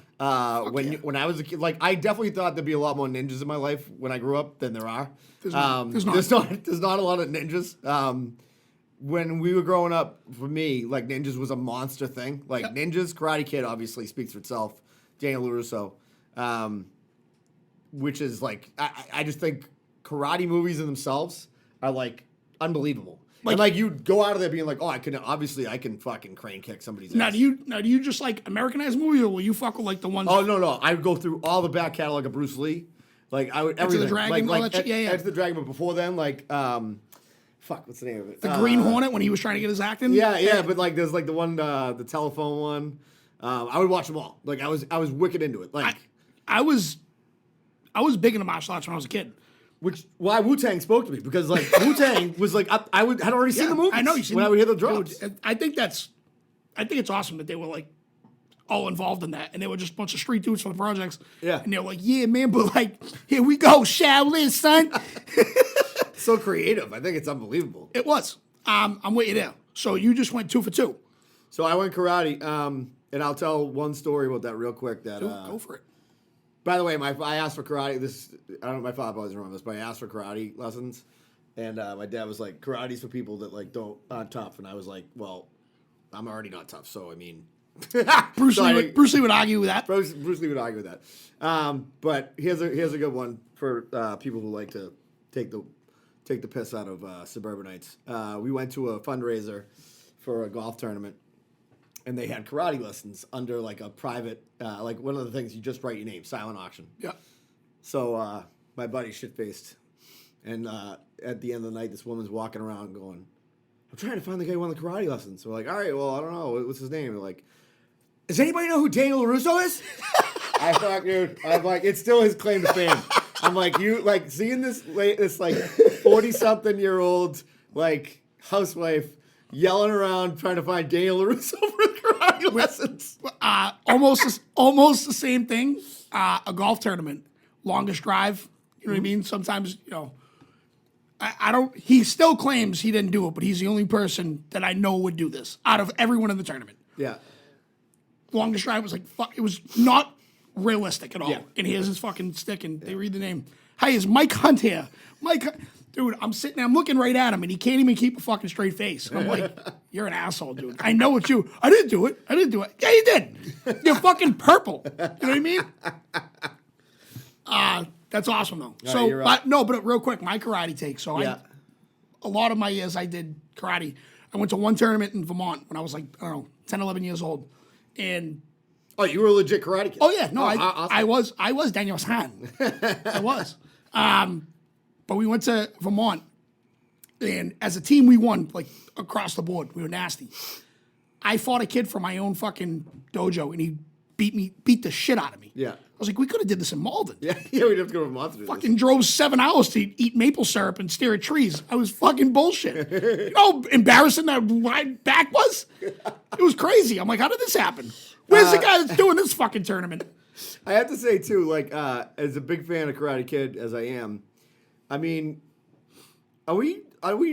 When I was a kid, like I definitely thought there'd be a lot more ninjas in my life when I grew up than there are. There's not. There's not a lot of ninjas. When we were growing up, for me, like ninjas was a monster thing. Like ninjas, Karate Kid obviously speaks for itself. Daniel LaRusso, which is like I just think karate movies in themselves are like unbelievable. Like you go out of there being like, oh, I can fucking crane kick somebody's ass. Now do you just like Americanized movies, or will you fuck with like the ones? Oh no, I would go through all the back catalog of Bruce Lee. Like I would everything. the Dragon, all that shit? Yeah. Enter the Dragon, but before then, like fuck, what's the name of it? The Green Hornet when he was trying to get his acting. Yeah, but like there's like the one, the telephone one. I would watch them all. Like I was wicked into it. Like I was big into martial arts when I was a kid. which why Wu-Tang spoke to me because like Wu-Tang was like had already seen the movie. I know you when I would hear the drops. Dude, I think it's awesome that they were like all involved in that, and they were just a bunch of street dudes for the projects. Yeah, and they were like, yeah, man, but like, here we go, Shaolin, son. So creative. I think it's unbelievable. It was. I'm with you there. So you just went 2 for 2. So I went karate, and I'll tell one story about that real quick. That Go for it. By the way, I asked for karate. I don't know. My father always remembers this, but I asked for karate lessons, and my dad was like, "Karate's for people that like aren't tough," and I was like, "Well, I'm already not tough, so I mean." Bruce Lee would argue with that. Bruce Lee would argue with that. But here's a good one for people who like to take the piss out of suburbanites. We went to a fundraiser for a golf tournament, and they had karate lessons under like a private, like one of the things you just write your name, silent auction. Yeah. So my buddy shit-faced, and at the end of the night, this woman's walking around going, "I'm trying to find the guy who won the karate lessons." So we're like, "All right, well, I don't know. What's his name?" They're like, "Does anybody know who Daniel LaRusso is?" I thought, dude, I'm like, it's still his claim to fame. I'm like, you like seeing this like 40-something-year-old like housewife yelling around trying to find Daniel LaRusso for karate lessons. Almost the same thing. A golf tournament, longest drive. You know what I mean? Sometimes, you know, I don't. He still claims he didn't do it, but he's the only person that I know would do this out of everyone in the tournament. Yeah. Longest drive was like fuck. It was not realistic at all. Yeah. And here's his fucking stick, and they read the name. Hi, is Mike Hunt here? Dude, I'm sitting there, I'm looking right at him, and he can't even keep a fucking straight face. And I'm like, you're an asshole, dude. I know it's you. I didn't do it. Yeah, you did. You're fucking purple. You know what I mean? That's awesome, though. But real quick, my karate take. So a lot of my years I did karate. I went to one tournament in Vermont when I was like, I don't know, 10, 11 years old. And oh, you were a legit karate kid. Oh yeah, no, awesome. I was Daniel's hand. I was. But we went to Vermont, and as a team, we won like across the board. We were nasty. I fought a kid from my own fucking dojo, and he beat the shit out of me. Yeah. I was like, we could have did this in Malden. Yeah, we'd have to go to Vermont to do fucking this. drove 7 hours to eat maple syrup and stare at trees. I was fucking bullshit. You know how embarrassing that ride back was? It was crazy. I'm like, how did this happen? Where's the guy that's doing this fucking tournament? I have to say, too, like, as a big fan of Karate Kid as I am, I mean, are we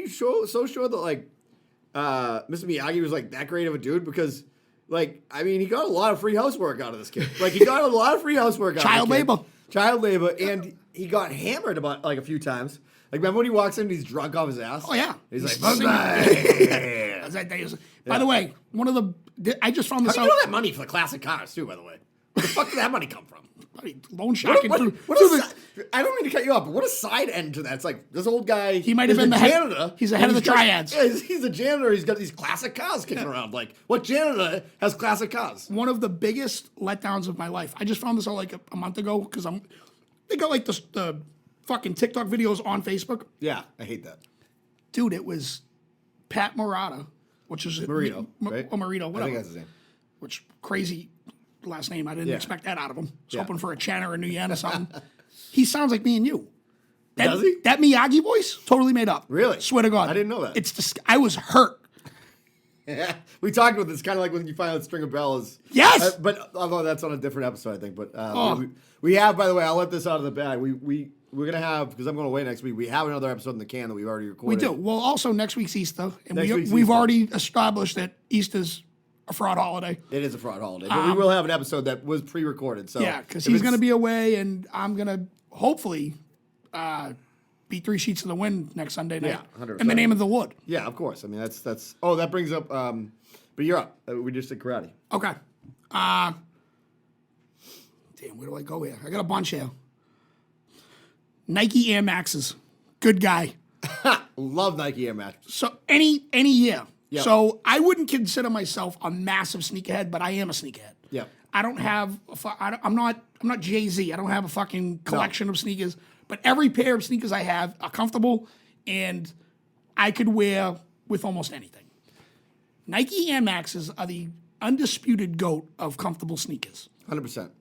so sure that, like, Mr. Miyagi was, like, that great of a dude? Because, like, I mean, he got a lot of free housework out of this kid. Like, he got a lot of free housework out of this kid. Child labor. And he got hammered about, like, a few times. Like, remember when he walks in and he's drunk off his ass? Oh, yeah. He's like, By the way, I just found this How out. do you know that money for the classic cars, too, by the way? Where the fuck did that money come from? Loan sharking through. I don't mean to cut you off, but what a side end to that. It's like this old guy. He might have been the janitor. He's the head of the triads. He's a janitor. He's got these classic cars kicking around. Like, what janitor has classic cars? One of the biggest letdowns of my life. I just found this out like a month ago because they got like the fucking TikTok videos on Facebook. Yeah, I hate that. Dude, it was Pat Morata, which is Marito, right? Or Marito, whatever. I think that's his name. Which crazy last name. I didn't expect that out of him. I was hoping for a Channer or New Yen or something. He sounds like me and you. Does he? That Miyagi voice, totally made up. Really? Swear to God. I didn't know that. I was hurt. Yeah, we talked about this kind of like when you find out String of Bells. Yes! But although that's on a different episode, I think. But we have, by the way, I'll let this out of the bag. We're going to have, because I'm going away next week, we have another episode in the can that we've already recorded. We do. Well, also next week's Easter. And Next week's we've Easter. already established that Easter's a fraud holiday. It is a fraud holiday, but we will have an episode that was pre-recorded. So Yeah, because he's going to be away, and I'm going to hopefully be 3 sheets in the wind next Sunday night. Yeah, 100%. In the name of the Lord. Yeah, of course. I mean, that's. Oh, that brings up. But you're up. We just did karate. Okay. Damn, where do I go here? I got a bunch here. Nike Air Maxes. Good guy. Love Nike Air Max. So any year. Yep. So I wouldn't consider myself a massive sneakerhead, but I am a sneakerhead. Yeah. I don't have. I'm not Jay-Z. I don't have a fucking collection of sneakers. But every pair of sneakers I have are comfortable, and I could wear with almost anything. Nike Air Maxes are the undisputed GOAT of comfortable sneakers. 100%.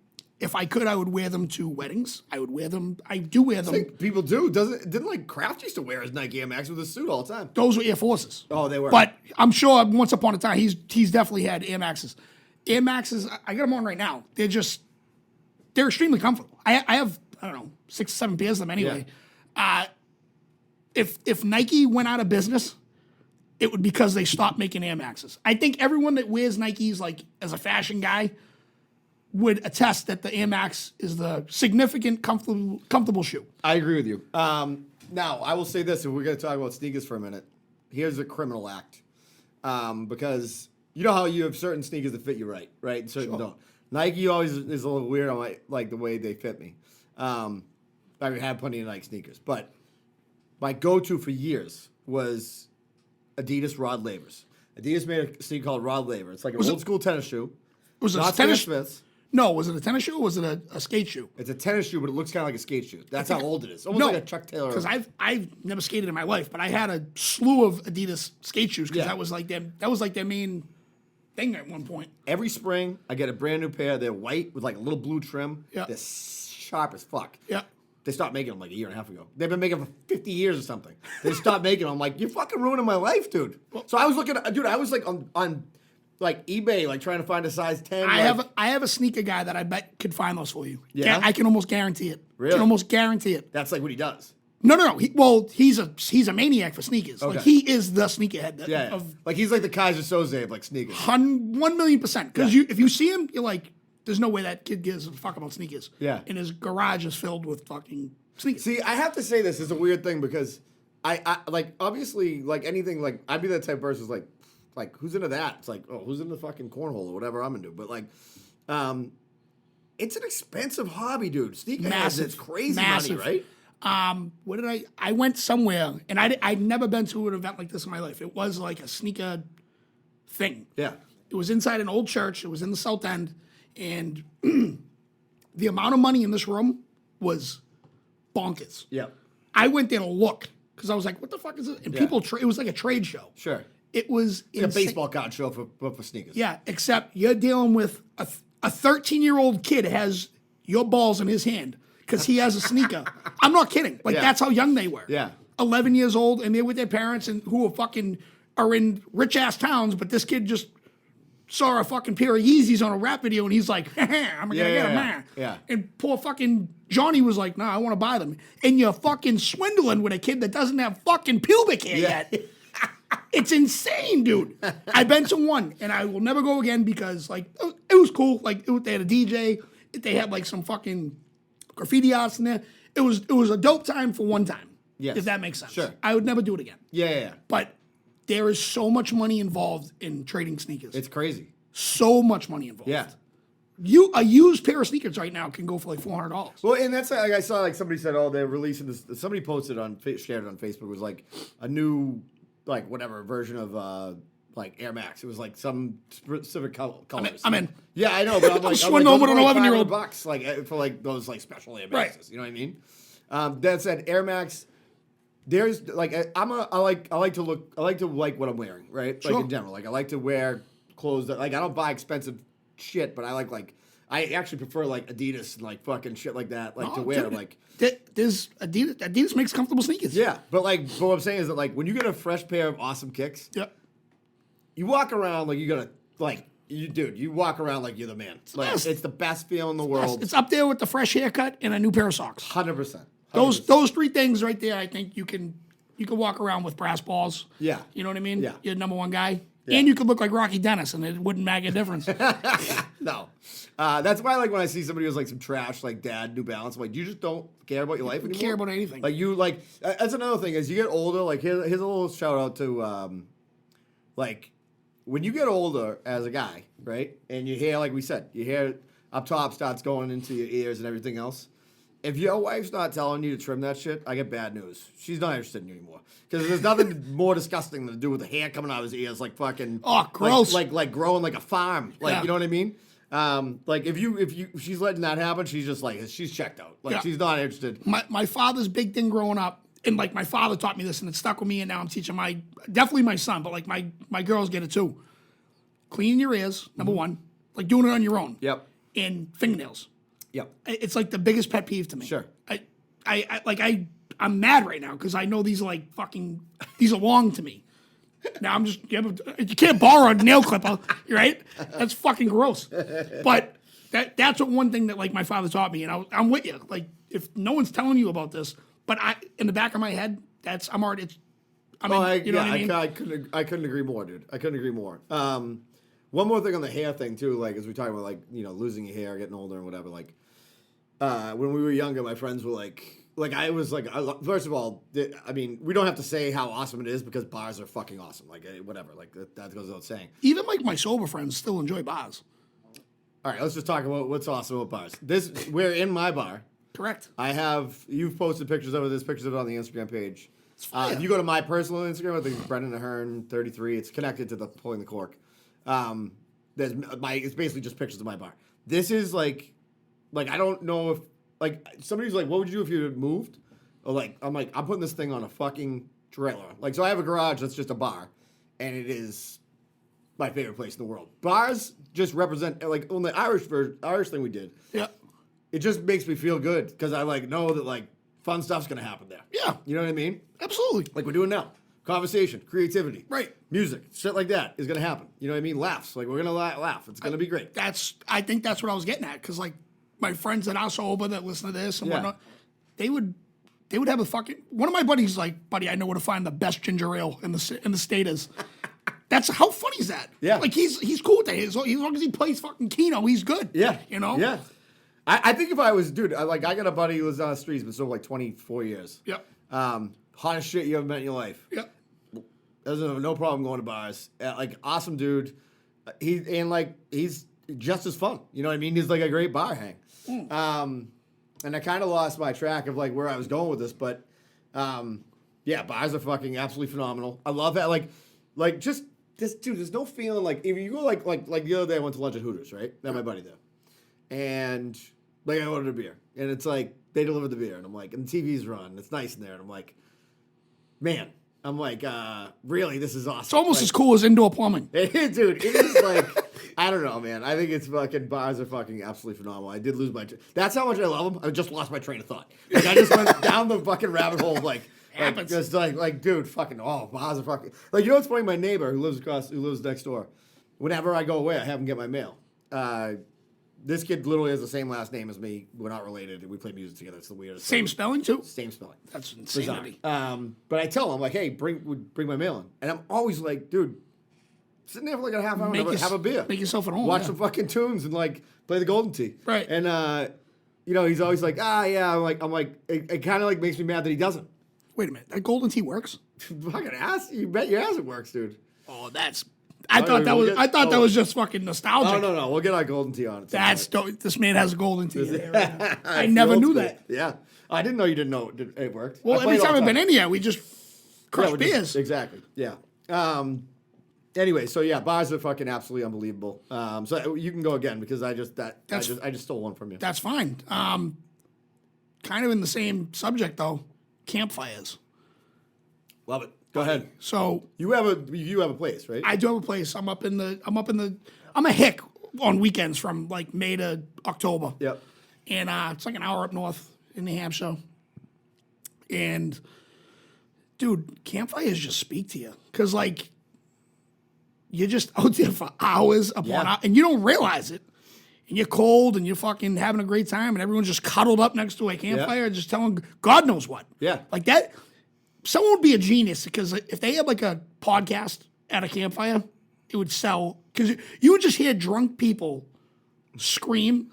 If I could, I would wear them to weddings. I would wear them. I do wear them. I think people do. Didn't like Kraft used to wear his Nike Air Max with a suit all the time? Those were Air Forces. Oh, they were. But I'm sure once upon a time he's definitely had Air Maxes. Air Maxes, I got them on right now. They're extremely comfortable. I have, I don't know, 6 or 7 pairs of them anyway. Yeah. If Nike went out of business, it would be because they stopped making Air Maxes. I think everyone that wears Nikes like as a fashion guy would attest that the Air Max is the significant comfortable shoe. I agree with you. Now, I will say this, if we're going to talk about sneakers for a minute, here's a criminal act. Because you know how you have certain sneakers that fit you right? And certain don't. Nike always is a little weird on like the way they fit me. I have plenty of Nike sneakers. But my go-to for years was Adidas Rod Lavers. Adidas made a sneaker called Rod Laver. It's like an old school tennis shoe. Was it not a tennis Stan Smith's. No, was it a tennis shoe or was it a skate shoe? It's a tennis shoe, but it looks kind of like a skate shoe. That's how old it is. Almost like a Chuck Taylor. Because I've never skated in my life, but I had a slew of Adidas skate shoes because that was like their main thing at one point. Every spring, I get a brand new pair. They're white with like a little blue trim. Yeah. They're sharp as fuck. Yeah. They stopped making them like a year and a half ago. They've been making them for 50 years or something. They stopped making them. I'm like, you're fucking ruining my life, dude. So I was looking at, dude, I was like on like eBay, like trying to find a size 10. I have a sneaker guy that I bet could find those for you. Yeah? I can almost guarantee it. Really? Can almost guarantee it. That's like what he does. No. He's a maniac for sneakers. Okay. Like he is the sneakerhead. Yeah. Like he's like the Kaiser Soze of like sneakers. 1,000,000%. Because if you see him, you're like, there's no way that kid gives a fuck about sneakers. Yeah. And his garage is filled with fucking sneakers. See, I have to say this is a weird thing because I like obviously like anything like I'd be that type of person who's like who's into that? It's like, oh, who's into fucking cornhole or whatever I'm into. But like it's an expensive hobby, dude. Sneakerheads, Massive. it's crazy Massive. money, right? What did I went somewhere and I'd never been to an event like this in my life. It was like a sneaker thing. Yeah. It was inside an old church. It was in the South End. And the amount of money in this room was bonkers. Yeah. I went there to look because I was like, what the fuck is this? And people, it was like a trade show. Sure. It was It's a insane. baseball card show for sneakers. Yeah, except you're dealing with a 13-year-old kid has your balls in his hand because he has a sneaker. I'm not kidding. Like, that's how young they were. Yeah. 11 years old, and they're with their parents and who are in rich-ass towns, but this kid just saw a fucking pair of Yeezys on a rap video, and he's like, I'm gonna get them, man. Yeah. And poor fucking Johnny was like, nah, I want to buy them. And you're fucking swindling with a kid that doesn't have fucking pubic hair yet. It's insane, dude. I've been to one, and I will never go again because, like, it was cool. Like, they had a DJ. They had, like, some fucking graffiti artists in there. It was a dope time for one time, if that makes sense. Sure. I would never do it again. Yeah. But there is so much money involved in trading sneakers. It's crazy. So much money involved. Yeah. A used pair of sneakers right now can go for like $400. Well, and that's like I saw like somebody said, oh, they're releasing this. Somebody posted shared it on Facebook. It was like a new, like whatever version of like Air Max. It was like some specific colors. I'm in. Yeah, I know, but I'm like, swindling with an 11-year-old. $11 like for like those like special Air Maxes. Right. You know what I mean? That said, Air Max. There's like I like to like what I'm wearing, right? Sure. Like in general, like I like to wear clothes that like I don't buy expensive shit, but I like I actually prefer like Adidas and like fucking shit like that, like to wear. Dude, like there's Adidas makes comfortable sneakers. yeah, but what I'm saying is that like when you get a fresh pair of awesome kicks, Yep. you walk around like you gotta like you walk around like you're the man. Like best. it's the best feel in the world. It's up there with the fresh haircut and a new pair of socks. 100%. Those three things right there, I think you can walk around with brass balls. Yeah. You know what I mean? Yeah. You're the number one guy. And you could look like Rocky Dennis, and it wouldn't make a difference. No. That's why, like, when I see somebody who's like some trash, like dad, New Balance, I'm like, you just don't care about your life anymore. Care about anything. Like, you, like, that's another thing. As you get older, like, here's a little shout out to, like, when you get older as a guy, right? And you hear, like we said, you hear up top starts going into your ears and everything else. If your wife's not telling you to trim that shit, I get bad news. She's not interested in you anymore. Because there's nothing more disgusting than to do with the hair coming out of his ears, like fucking. Oh, gross. Like growing like a farm. Like, Yeah. you know what I mean? Like if she's letting that happen, she's just like, she's checked out. Like, Yeah. she's not interested. My father's big thing growing up, and like my father taught me this, and it stuck with me, and now I'm teaching definitely my son, but like my girls get it too. Cleaning your ears, number one, like doing it on your own. Yep. And fingernails. Yep. It's like the biggest pet peeve to me. Sure. I'm mad right now because I know these are like these are long to me. Now I'm just, you can't borrow a nail clipper, right? That's fucking gross. But that's one thing that like my father taught me, and I'm with you. Like, if no one's telling you about this, but in the back of my head, you know what I mean? I couldn't agree more, dude. I couldn't agree more. One more thing on the hair thing too, like as we talk about, like, you know, losing your hair, getting older and whatever. Like, when we were younger, my friends were like I was like, first of all, I mean, we don't have to say how awesome it is because bars are fucking awesome. Like, whatever, like that goes without saying. Even like my sober friends still enjoy bars. All right, let's just talk about what's awesome about bars. We're in my bar. Correct. You've posted pictures of it. There's pictures of it on the Instagram page. fire. If you go to my personal Instagram, I think it's Brendan Ahern 33. It's connected to the Pulling the Cork. It's basically just pictures of my bar. This is like I don't know if like somebody's like, what would you do if you had moved? Or like I'm putting this thing on a fucking trailer. Like, so I have a garage that's just a bar, and it is my favorite place in the world. Bars just represent, like, on the Irish thing we did. Yeah. It just makes me feel good because I like know that like fun stuff's gonna happen there. Yeah. You know what I mean? Absolutely. Like we're doing now. Conversation, creativity, Right. Music, shit like that is gonna happen. You know what I mean? Laughs, like we're gonna laugh. It's gonna be great. I think that's what I was getting at, because like my friends that are sober that listen to this and Yeah. whatnot, they would have a fucking, one of my buddies like, buddy, I know where to find the best ginger ale in the state is. That's how funny is that? Yeah. Like he's cool with that. As long as he plays fucking Keno, he's good. Yeah, You know. Yeah. I think if I was, dude, I got a buddy who was on the streets, been sober like 24 years. Yep. Hottest shit you ever met in your life. Yep. Doesn't have no problem going to bars. Like, awesome dude. He's just as fun. You know what I mean? He's like a great bar hang. And I kind of lost my track of like where I was going with this, but yeah, bars are fucking absolutely phenomenal. I love that. Like just this, dude. There's no feeling like if you go like the other day I went to lunch at Hooters, right? Met my buddy there, and like I ordered a beer, and it's like they delivered the beer, and I'm like, and the TV's run, and it's nice in there, and I'm like, man. I'm like, really, this is awesome. It's almost like, as cool as indoor plumbing. dude, it is like, I don't know, man. I think it's fucking, bars are fucking absolutely phenomenal. I did lose my, that's how much I love them. I just lost my train of thought. Like, I just went down the fucking rabbit hole, Happens. just like, dude, fucking, bars are fucking, like, you know what's funny? My neighbor who lives next door, whenever I go away, I have him get my mail. This kid literally has the same last name as me. We're not related, and we play music together. It's the weirdest Same thing. spelling too. Same spelling. That's Bizarre. insanity. But I tell him, I'm like, hey, bring my mail in. And I'm always like, dude, sitting there for like a half hour, have a beer. Make yourself at home. Watch yeah. some fucking tunes and like play the Golden Tee. Right. And, he's always like, yeah. I'm like, it kind of like makes me mad that he doesn't. Wait a minute. That golden tea works? Fucking ass. You bet your ass it works, dude. Oh, that's. I thought that was just fucking nostalgic. No. We'll get our Golden Tee on it. That's dope. This man has a golden tea. in there right now. I It's never old knew school. that. Yeah. I didn't know you didn't know it worked. Well, I every play it all time I've the been in here, we just crush we beers. Exactly. Yeah. Anyway, so yeah, bars are fucking absolutely unbelievable. So you can go again because I just stole one from you. That's fine. Kind of in the same subject though. Campfires. Love it. Go ahead. So You have a place, right? I do have a place. I'm a hick on weekends from like May to October. Yep. And it's like an hour up north in New Hampshire. And dude, campfires just speak to you. Cause like you're just out there for hours upon hours and you don't realize it. And you're cold and you're fucking having a great time and everyone's just cuddled up next to a campfire just telling God knows what. Yeah. Like that, someone would be a genius because if they had like a podcast at a campfire, it would sell because you would just hear drunk people scream,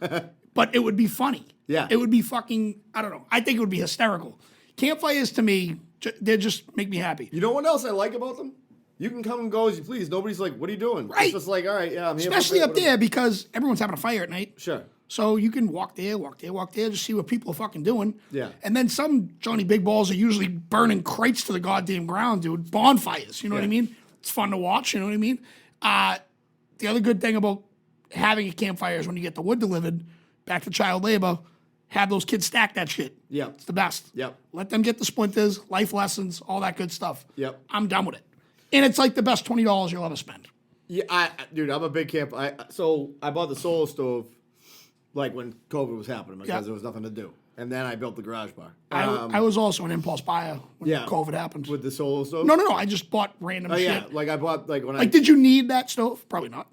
but it would be funny. Yeah. It would be fucking, I don't know. I think it would be hysterical. Campfires to me, they just make me happy. You know what else I like about them? You can come and go as you please. Nobody's like, what are you doing? Right. It's just like, all right, yeah, I'm here. Especially up there because everyone's having a fire at night. Sure. So you can walk there, just see what people are fucking doing. Yeah. And then some Johnny Big Balls are usually burning crates to the goddamn ground, dude. Bonfires, you know what I mean? It's fun to watch, you know what I mean? The other good thing about having a campfire is when you get the wood delivered, back to child labor, have those kids stack that shit. Yeah. It's the best. Yep. Let them get the splinters, life lessons, all that good stuff. Yep. I'm done with it. And it's like the best $20 you'll ever spend. Yeah, dude, I'm a big camp. So I bought the solar stove like when COVID was happening because there was nothing to do. And then I built the garage bar. I was also an impulse buyer when Yeah. COVID happened. With the solar stove? No. I just bought random shit. Yeah, like I bought, like when Like, did you need that stove? Probably not.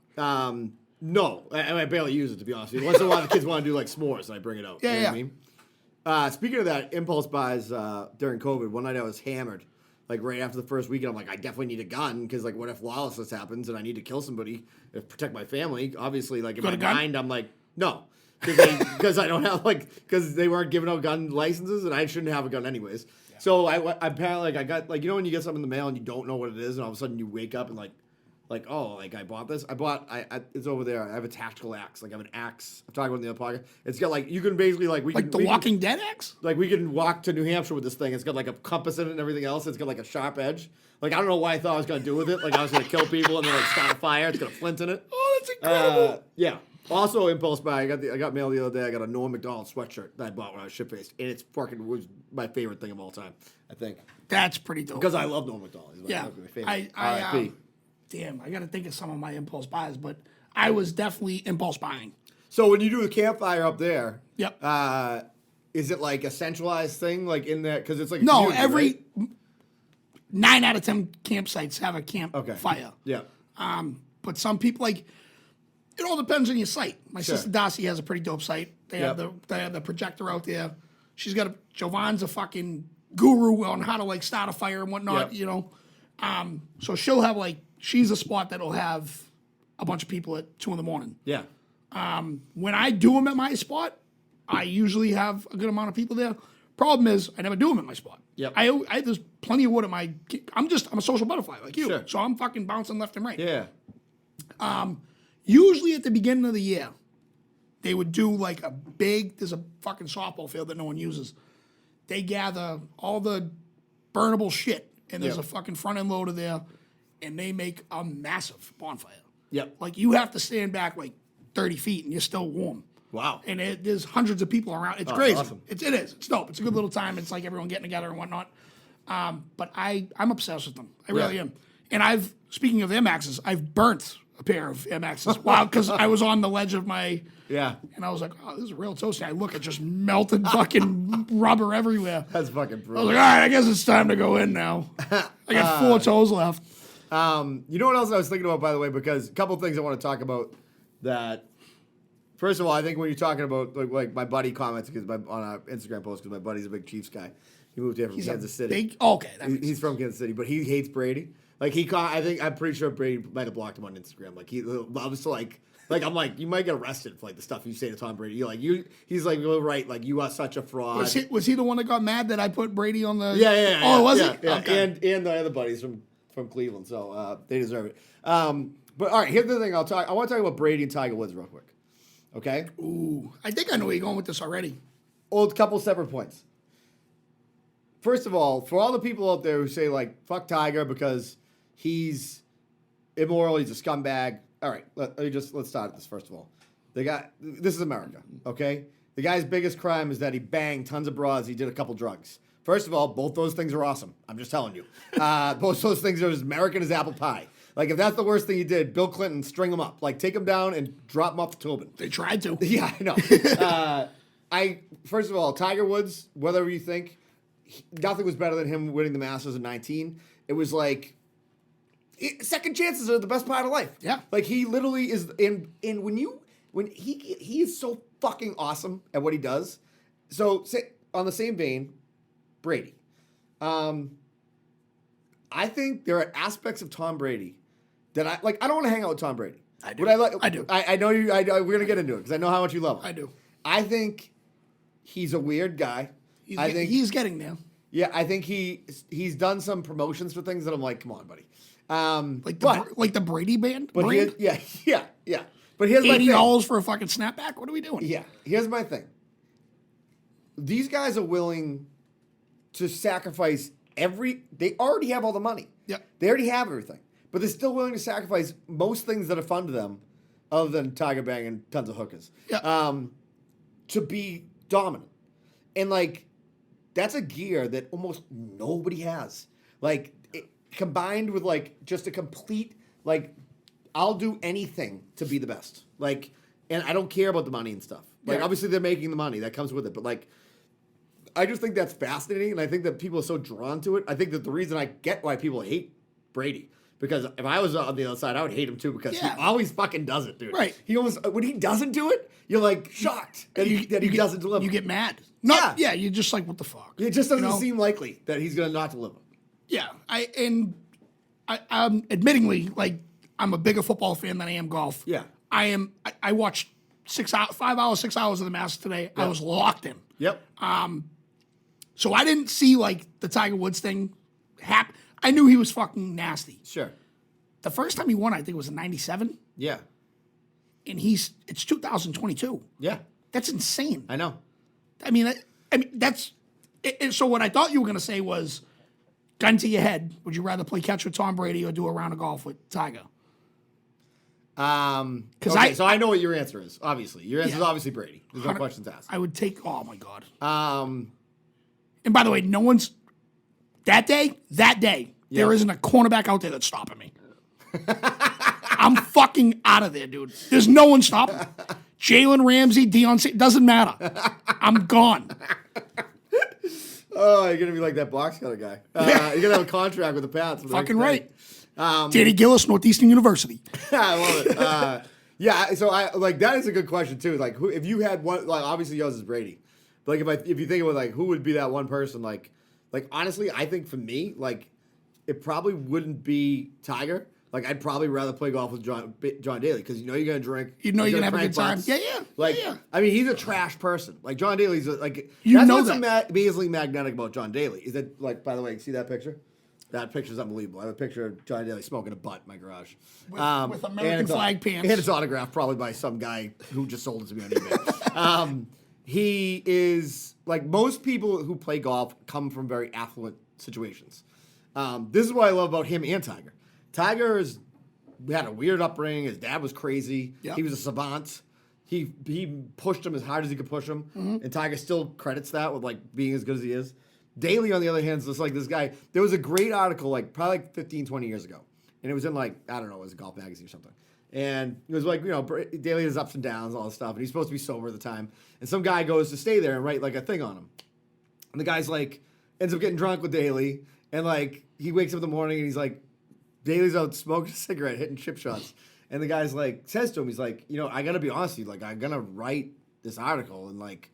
No, I barely use it, to be honest with you. Once in a while, the kids want to do like s'mores, and I bring it out. Yeah, you know yeah. what I mean? Speaking of that, impulse buys during COVID, one night I was hammered. Like right after the first weekend, I'm like, I definitely need a gun because like, what if lawlessness happens and I need to kill somebody to protect my family? Obviously, like in Got my a gun? mind, I'm like, no, because I don't have because they weren't giving out gun licenses and I shouldn't have a gun anyways. Yeah. So I apparently I got like when you get something in the mail and you don't know what it is and all of a sudden you wake up and like oh, like I bought this. It's over there. I have a tactical axe. Like I have an axe. I'm talking about in the other pocket. It's got like you can basically like The Walking Dead axe? Like we can walk to New Hampshire with this thing. It's got like a compass in it and everything else. It's got like a sharp edge. Like I don't know what I thought I was gonna do with it. Like I was gonna kill people and then like start a fire. It's got a flint in it. Oh, that's incredible. Yeah. Also, impulse buy. I got mail the other day. I got a Norm Macdonald sweatshirt that I bought when I was shit faced, and it's fucking was my favorite thing of all time. I think That's pretty dope. because I love Norm Macdonald. He's my favorite. R.I.P. Damn, I got to think of some of my impulse buys, but I was definitely impulse buying. So when you do the campfire up there, Yep. is it like a centralized thing, like in that? Because it's like No, community, every right? 9 out of 10 campsites have a Okay. fire. Yeah. But some people like it all depends on your site. My Sure. sister Darcy has a pretty dope site. They have the projector out there. She's got Jovan's a fucking guru on how to like start a fire and whatnot. Yep. You know, so she'll have like she's a spot that'll have a bunch of people at 2 a.m. Yeah. When I do them at my spot, I usually have a good amount of people there. Problem is, I never do them at my spot. Yep. I there's plenty of wood at my. I'm a social butterfly like you, Sure. so I'm fucking bouncing left and right. Yeah. Usually at the beginning of the year, they would do like there's a fucking softball field that no one uses. They gather all the burnable shit, and there's Yep. a fucking front end loader there, and they make a massive bonfire. Yep. Like you have to stand back like 30 feet and you're still warm. Wow. And there's hundreds of people around. It's crazy. Awesome. It is. It's dope. It's a good little time. It's like everyone getting together and whatnot. But I'm obsessed with them. I really am. And speaking of Air Maxes, I've burnt a pair of Air Maxes. Wow, because I was on the ledge of my. Yeah. And I was like, oh, this is real toasty. I look, it just melted fucking rubber everywhere. That's fucking I was brutal. like, all right, I guess it's time to go in now. I got 4 toes left. You know what else I was thinking about, by the way, because a couple of things I want to talk about that. First of all, I think when you're talking about like my buddy comments on our Instagram post because my buddy's a big Chiefs guy. He moved here from Kansas City. Okay. He's from Kansas City, but he hates Brady. Like I'm pretty sure Brady might have blocked him on Instagram. Like he loves to like I'm like you might get arrested for like the stuff you say to Tom Brady. He's like you're right. Like you are such a fraud. Was he the one that got mad that I put Brady on the? Yeah. Oh, was he? Yeah. Okay. And the other buddies from Cleveland, so they deserve it. But all right, here's the thing. I want to talk about Brady and Tiger Woods real quick. Okay. Ooh, I think I know where you're going with this already. Well, a couple separate points. First of all, for all the people out there who say like fuck Tiger because he's immoral, he's a scumbag. All right, let's start this first of all. This is America, okay? The guy's biggest crime is that he banged tons of bras. He did a couple drugs. First of all, both those things are awesome. I'm just telling you. Both those things are as American as apple pie. Like, if that's the worst thing he did, Bill Clinton, string him up. Like, take him down and drop him off the Tobin. They tried to. Yeah, I know. First of all, Tiger Woods, whatever you think, nothing was better than him winning the Masters in 19. It was like, second chances are the best part of life. Yeah. Like, he literally is, and when he is so fucking awesome at what he does. So, on the same vein, Brady. I think there are aspects of Tom Brady that I don't want to hang out with Tom Brady. I do. Would I like? I do. I know you. We're gonna get into it because I know how much you love him. I do. I think he's a weird guy. I think he's getting there. Yeah, I think he's done some promotions for things that I'm like, come on, buddy. Like the Brady band. But brand? yeah. But here's my thing. $80 for a fucking snapback. What are we doing? Yeah, here's my thing. These guys are willing to sacrifice they already have all the money. Yeah. They already have everything. But they're still willing to sacrifice most things that are fun to them, other than tiger bang and tons of hookers. Yeah. To be dominant. And like, that's a gear that almost nobody has. Like, combined with like just a complete, like, I'll do anything to be the best. Like, and I don't care about the money and stuff. Like, obviously they're making the money that comes with it, but like, I just think that's fascinating, and I think that people are so drawn to it. I think that the reason I get why people hate Brady, because if I was on the other side, I would hate him too, because he always fucking does it, dude. Right. He almost, when he doesn't do it, you're like shocked that he doesn't deliver. You get mad. You're just like, what the fuck? It just doesn't You know? seem likely that he's going to not deliver. Yeah. I'm admittingly, like, I'm a bigger football fan than I am golf. Yeah. I watched 5 hours, 6 hours of the Masters today. I was locked in. Yep. So I didn't see like the Tiger Woods thing happen. I knew he was fucking nasty. Sure. The first time he won, I think it was in '97, Yeah. and it's 2022. Yeah. That's insane. I know. I mean that's. So what I thought you were gonna say was, gun to your head, would you rather play catch with Tom Brady or do a round of golf with Tiger? Okay, so I know what your answer is. Obviously, your answer is obviously Brady. There's no questions asked. I would take. Oh my god. And by the way, no one's that day. There isn't a cornerback out there that's stopping me. I'm fucking out of there, dude. There's no one stopping me. Jalen Ramsey, Deion, doesn't matter. I'm gone. Oh, you're gonna be like that box cutter guy. You're gonna have a contract with the Pats. Fucking right. Danny Gillis, Northeastern University. I love it. Yeah, so I like that is a good question too. Like, who if you had one? Like, obviously yours is Brady. But like, if you think about like who would be that one person? Like honestly, I think for me, like, it probably wouldn't be Tiger. Like, I'd probably rather play golf with John Daly because you're gonna drink. You're gonna have a crank good time. butts. Yeah. Like, yeah. I mean, he's a trash person. Like, John Daly's like, You that's know what's that. amazingly magnetic about John Daly. Is that, like, by the way, see that picture? That picture's unbelievable. I have a picture of John Daly smoking a butt in my garage. With American flag pants. And it's autographed probably by some guy who just sold it to me on eBay. He is, like, most people who play golf come from very affluent situations. This is what I love about him and Tiger. Tiger had a weird upbringing. His dad was crazy. Yep. He was a savant. He pushed him as hard as he could push him. Mm-hmm. And Tiger still credits that with, like, being as good as he is. Daly, on the other hand, is just like this guy. There was a great article, like, probably like 15, 20 years ago. And it was in, like, I don't know, it was a golf magazine or something. And it was like, you know, Daly has ups and downs, all this stuff. And he's supposed to be sober at the time. And some guy goes to stay there and write, like, a thing on him. And the guy's, like, ends up getting drunk with Daly. And, like, he wakes up in the morning and he's like, Daly's out smoking a cigarette, hitting chip shots. And the guy's like, says to him, he's like, you know, I got to be honest with you. Like, I'm going to write this article and, like,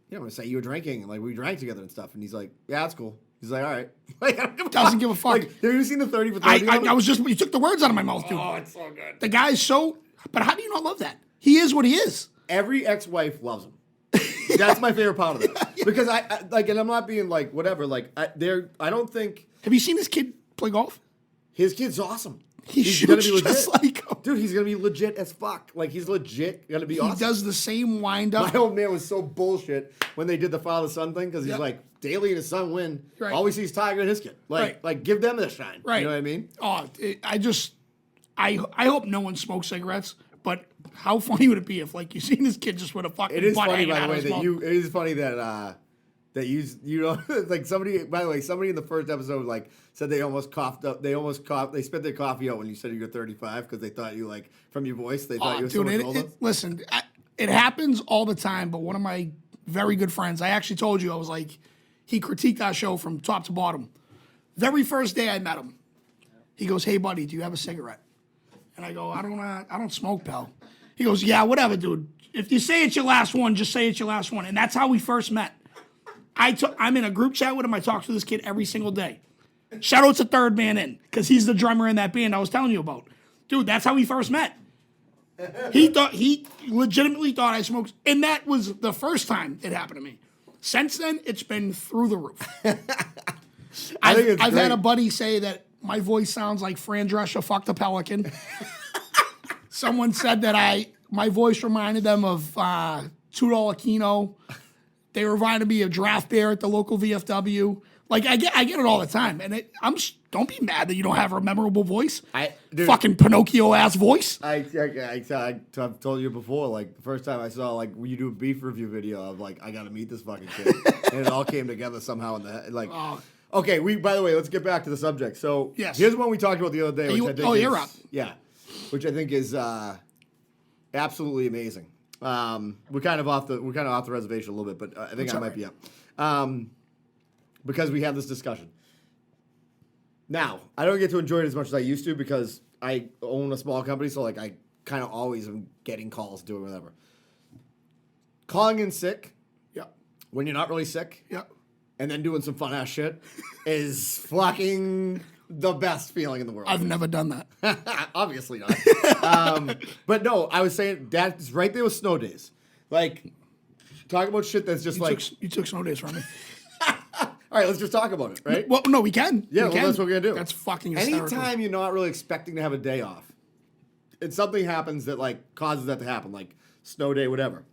you know, I'm going to say you were drinking and, like, we drank together and stuff. And he's like, yeah, that's cool. He's like, all right. Like, I don't give a Doesn't fuck. give a fuck. Like, have you seen the 30 for 30? I was just, you took the words out of my mouth, dude. Oh, it's so good. The guy's so, but how do you not love that? He is what he is. Every ex-wife loves him. That's my favorite part of it. Yeah. Because I like, and I'm not being like, whatever, like, I don't think. Have you seen this kid play golf? His kid's awesome. He's gonna be legit. just like him. Dude, he's gonna be legit as fuck. Like, he's legit gonna be awesome. He does the same wind up. My old man was so bullshit when they did the father-son thing because he's like, Daly and his son win. Right. Always sees Tiger and his kid. Like, give them the shine. Right. You know what I mean? Oh, I hope no one smokes cigarettes. But how funny would it be if, like, you seen this kid just with a fucking It is butt funny, hanging by the out way, of his mouth. it is funny that you know, like somebody, by the way, somebody in the first episode, like, said they almost coughed up, they spit their coffee out when you said you were 35 because they thought you, like, from your voice, they thought you were so much older. Listen, it happens all the time, but one of my very good friends, I actually told you, I was like, he critiqued our show from top to bottom. Very first day I met him, he goes, hey, buddy, do you have a cigarette? And I go, I don't smoke, pal. He goes, yeah, whatever, dude. If you say it's your last one, just say it's your last one. And that's how we first met. I'm in a group chat with him. I talk to this kid every single day. Shout out to Third Man In, because he's the drummer in that band I was telling you about. Dude, that's how we first met. He legitimately thought I smoked, and that was the first time it happened to me. Since then, it's been through the roof. I've had a buddy say that my voice sounds like Fran Drescher fucked a pelican. Someone said that my voice reminded them of $2 Kino. They reminded me of draft beer at the local VFW. Like I get it all the time, and don't be mad that you don't have a memorable voice. Dude, fucking Pinocchio ass voice. I've told you before. Like the first time I saw like you do a beef review video of like I got to meet this fucking kid, and it all came together somehow in the like. Okay, by the way, let's get back to the subject. So yes. Here's one we talked about the other day. You're up. Yeah, which I think is absolutely amazing. We're kind of off the reservation a little bit, but I think I might be up. Because we had this discussion. Now, I don't get to enjoy it as much as I used to because I own a small company, so like I kind of always am getting calls, doing whatever. Calling in sick, when you're not really sick, and then doing some fun ass shit is fucking the best feeling in the world. I've never done that. Obviously not. But no, I was saying that's right there with snow days. Like, talk about shit that's just you took snow days from me. All right, let's just talk about it, right? Well, no, we can. Yeah, we can. That's what we're going to do. That's fucking hysterical. Anytime you're not really expecting to have a day off, and something happens that, like, causes that to happen, like snow day, whatever.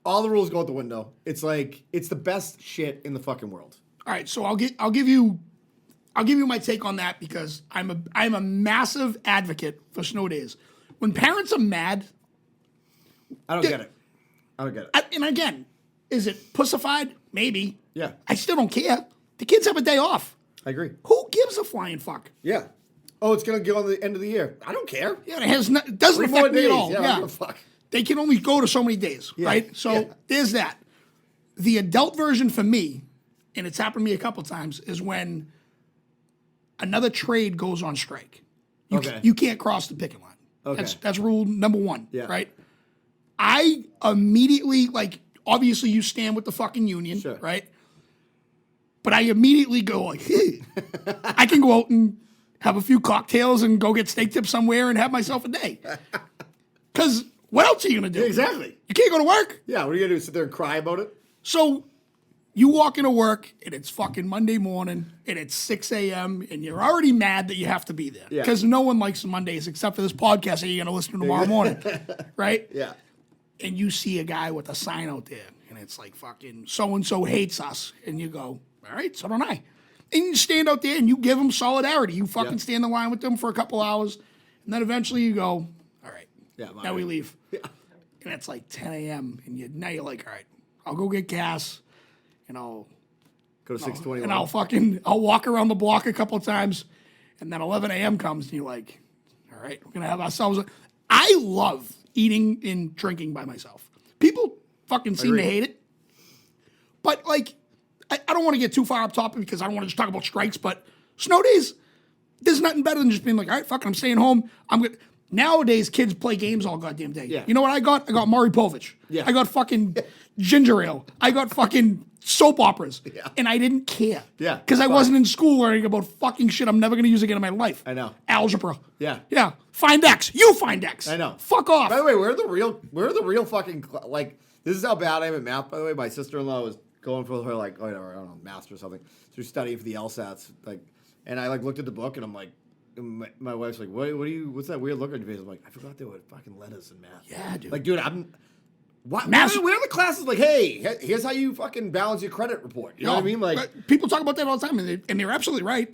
All the rules go out the window. It's like, it's the best shit in the fucking world. All right, so I'll give you my take on that because I'm a massive advocate for snow days. When parents are mad, I don't get it. And again, is it pussified? Maybe. Yeah. I still don't care. The kids have a day off. I agree. Who gives a flying fuck? Yeah. Oh, it's going to go on the end of the year. I don't care. Yeah, it doesn't affect me at all. Yeah, I don't give a fuck. They can only go to so many days, right? So there's that. The adult version for me, and it's happened to me a couple times, is when another trade goes on strike. You can't cross the picket line. Okay. That's rule number one, yeah. right? I immediately, like, obviously you stand with the fucking union, right? But I immediately go like, hey, I can go out and have a few cocktails and go get steak tips somewhere and have myself a day. Because what else are you going to do? Exactly. You can't go to work. Yeah, what are you going to do, sit there and cry about it? So you walk into work and it's fucking Monday morning and it's 6 a.m. and you're already mad that you have to be there. Because no one likes Mondays except for this podcast that you're going to listen to tomorrow morning, right? Yeah. And you see a guy with a sign out there, and it's like fucking so-and-so hates us. And you go, all right, so don't I. And you stand out there and you give them solidarity. You fucking stand in line with them for a couple hours. And then eventually you go, all right, now we leave. Yeah. And it's like 10 a.m. And now you're like, all right, I'll go get gas. And I'll go to 621. And I'll walk around the block a couple of times. And then 11 a.m. comes and you're like, all right, we're going to have ourselves. I love eating and drinking by myself. People fucking seem to hate it. But, like, I don't want to get too far up topic because I don't want to just talk about strikes, but snow days, there's nothing better than just being like, all right, fuck it, I'm staying home. Nowadays, kids play games all goddamn day. Yeah. You know what I got? I got Maury Povich. Yeah. I got fucking ginger ale. I got fucking soap operas. Yeah. And I didn't care. Yeah. Because I wasn't in school learning about fucking shit I'm never going to use again in my life. I know. Algebra. Yeah. Yeah. Find X. You find X. I know. Fuck off. By the way, where are the real fucking, like, this is how bad I am at math, by the way. My sister-in-law was going for her, like, whatever, I don't know, master or something. So she's studying for the LSATs, like, and I, like, looked at the book, and I'm like, my wife's like, what's that weird look on your face? I'm like, I forgot there were fucking letters in math. Yeah, dude. Like, dude, where are the classes like, hey, here's how you fucking balance your credit report? You know what I mean? Like, people talk about that all the time, and they're absolutely right.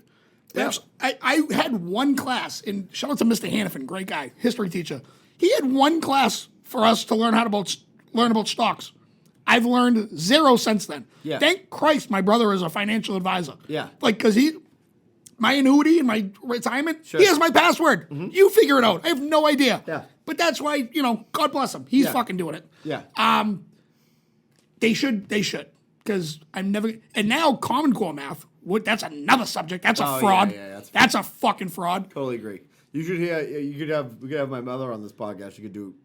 Yeah. I had one class, and shout out to Mr. Hannafin, great guy, history teacher. He had one class for us to learn about stocks. I've learned zero since then. Yeah. Thank Christ my brother is a financial advisor. Yeah. Like, because my annuity and my retirement, he has my password. Mm-hmm. You figure it out. I have no idea. Yeah. But that's why, God bless him. He's fucking doing it. Yeah. They should. Because I'm never. And now Common Core math. That's another subject. That's a fraud. Yeah, that's a fucking fraud. Totally agree. We could have my mother on this podcast.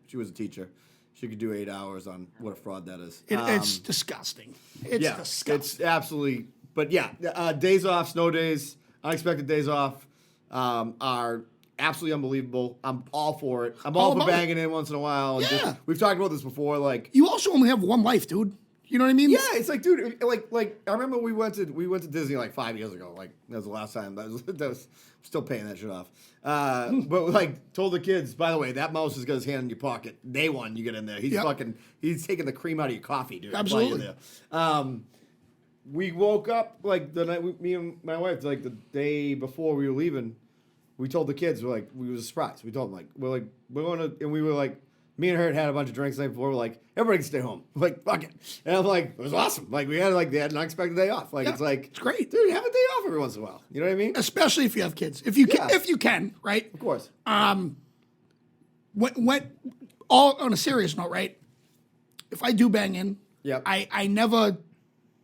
She was a teacher. She could do 8 hours on what a fraud that is. It's disgusting. It's disgusting. It's absolutely. But yeah, days off, snow days, unexpected days off are absolutely unbelievable. I'm all for it. I'm all for banging in once in a while. And Yeah. we've talked about this before. Like, You also only have one life, dude. You know what I mean? yeah, it's like, dude, like I remember we went to Disney like 5 years ago. Like that was the last time. That was still paying that shit off. But like told the kids, by the way, that mouse has got his hand in your pocket. Day one, you get in there. He's taking the cream out of your coffee, dude. Absolutely. We woke up like the night me and my wife, like the day before we were leaving. We told the kids, we were surprised. We told them we're going to, and we were like, me and her had a bunch of drinks the night before. We're like, everybody can stay home. Like, fuck it. And I'm like, it was awesome. Like, they had an unexpected day off. Like, it's great, dude. Have a day off every once in a while. You know what I mean? Especially if you have kids. If you can, right? Of course. When all on a serious note, right? If I do bang in, I never.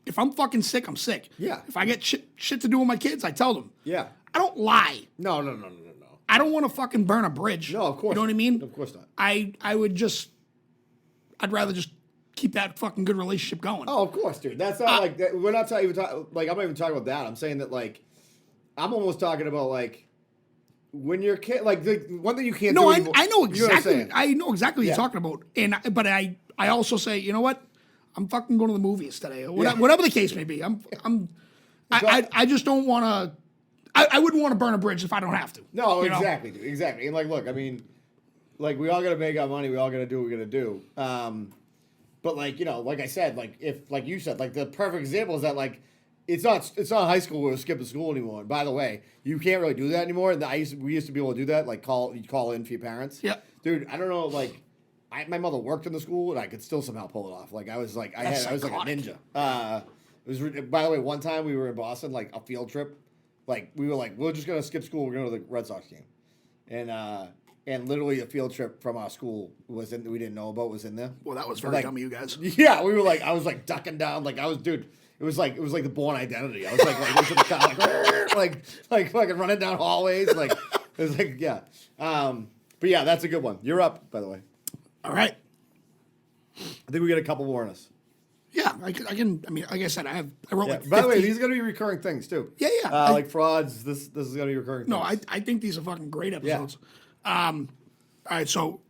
If I'm fucking sick, I'm sick. Yeah. If I get shit to do with my kids, I tell them. Yeah. I don't lie. No. I don't want to fucking burn a bridge. No, of course. You know what I mean? Of course not. I'd rather just keep that fucking good relationship going. Oh, of course, dude. That's not like that. We're not talking. Like, I'm not even talking about that. I'm saying that I'm almost talking about when you're kid. Like the one thing you can't. No, do I know You know what I'm exactly. saying? I know exactly what you're talking about. But I also say, you know what? I'm fucking going to the movies today, or whatever the case may be. I just don't want to. I wouldn't want to burn a bridge if I don't have to. No, exactly, dude. Exactly. And look, I mean, we all got to make our money. We all got to do what we got to do. But like I said, if you said, the perfect example is that it's not high school where we're skipping school anymore. And by the way, you can't really do that anymore. And we used to be able to do that, you call in for your parents. Yeah. Dude, I don't know, my mother worked in the school and I could still somehow pull it off. I was like a ninja. It was by the way, one time we were in Boston, a field trip. We were we're just gonna skip school. We're going to the Red Sox game, and literally a field trip from our school was in. We didn't know about was in there. Well, that was very dumb of you guys. Yeah, we were I was ducking down. Dude. It was like the Born Identity. I was into the car, fucking running down hallways. It was yeah. But yeah, that's a good one. You're up, by the way. All right. I think we get a couple more on us. Yeah, I can. I mean, like I said, I wrote By the way, these are going to be recurring things too. Yeah. Frauds. This is going to be recurring. No, things. I think these are fucking great episodes. Yeah. All right, so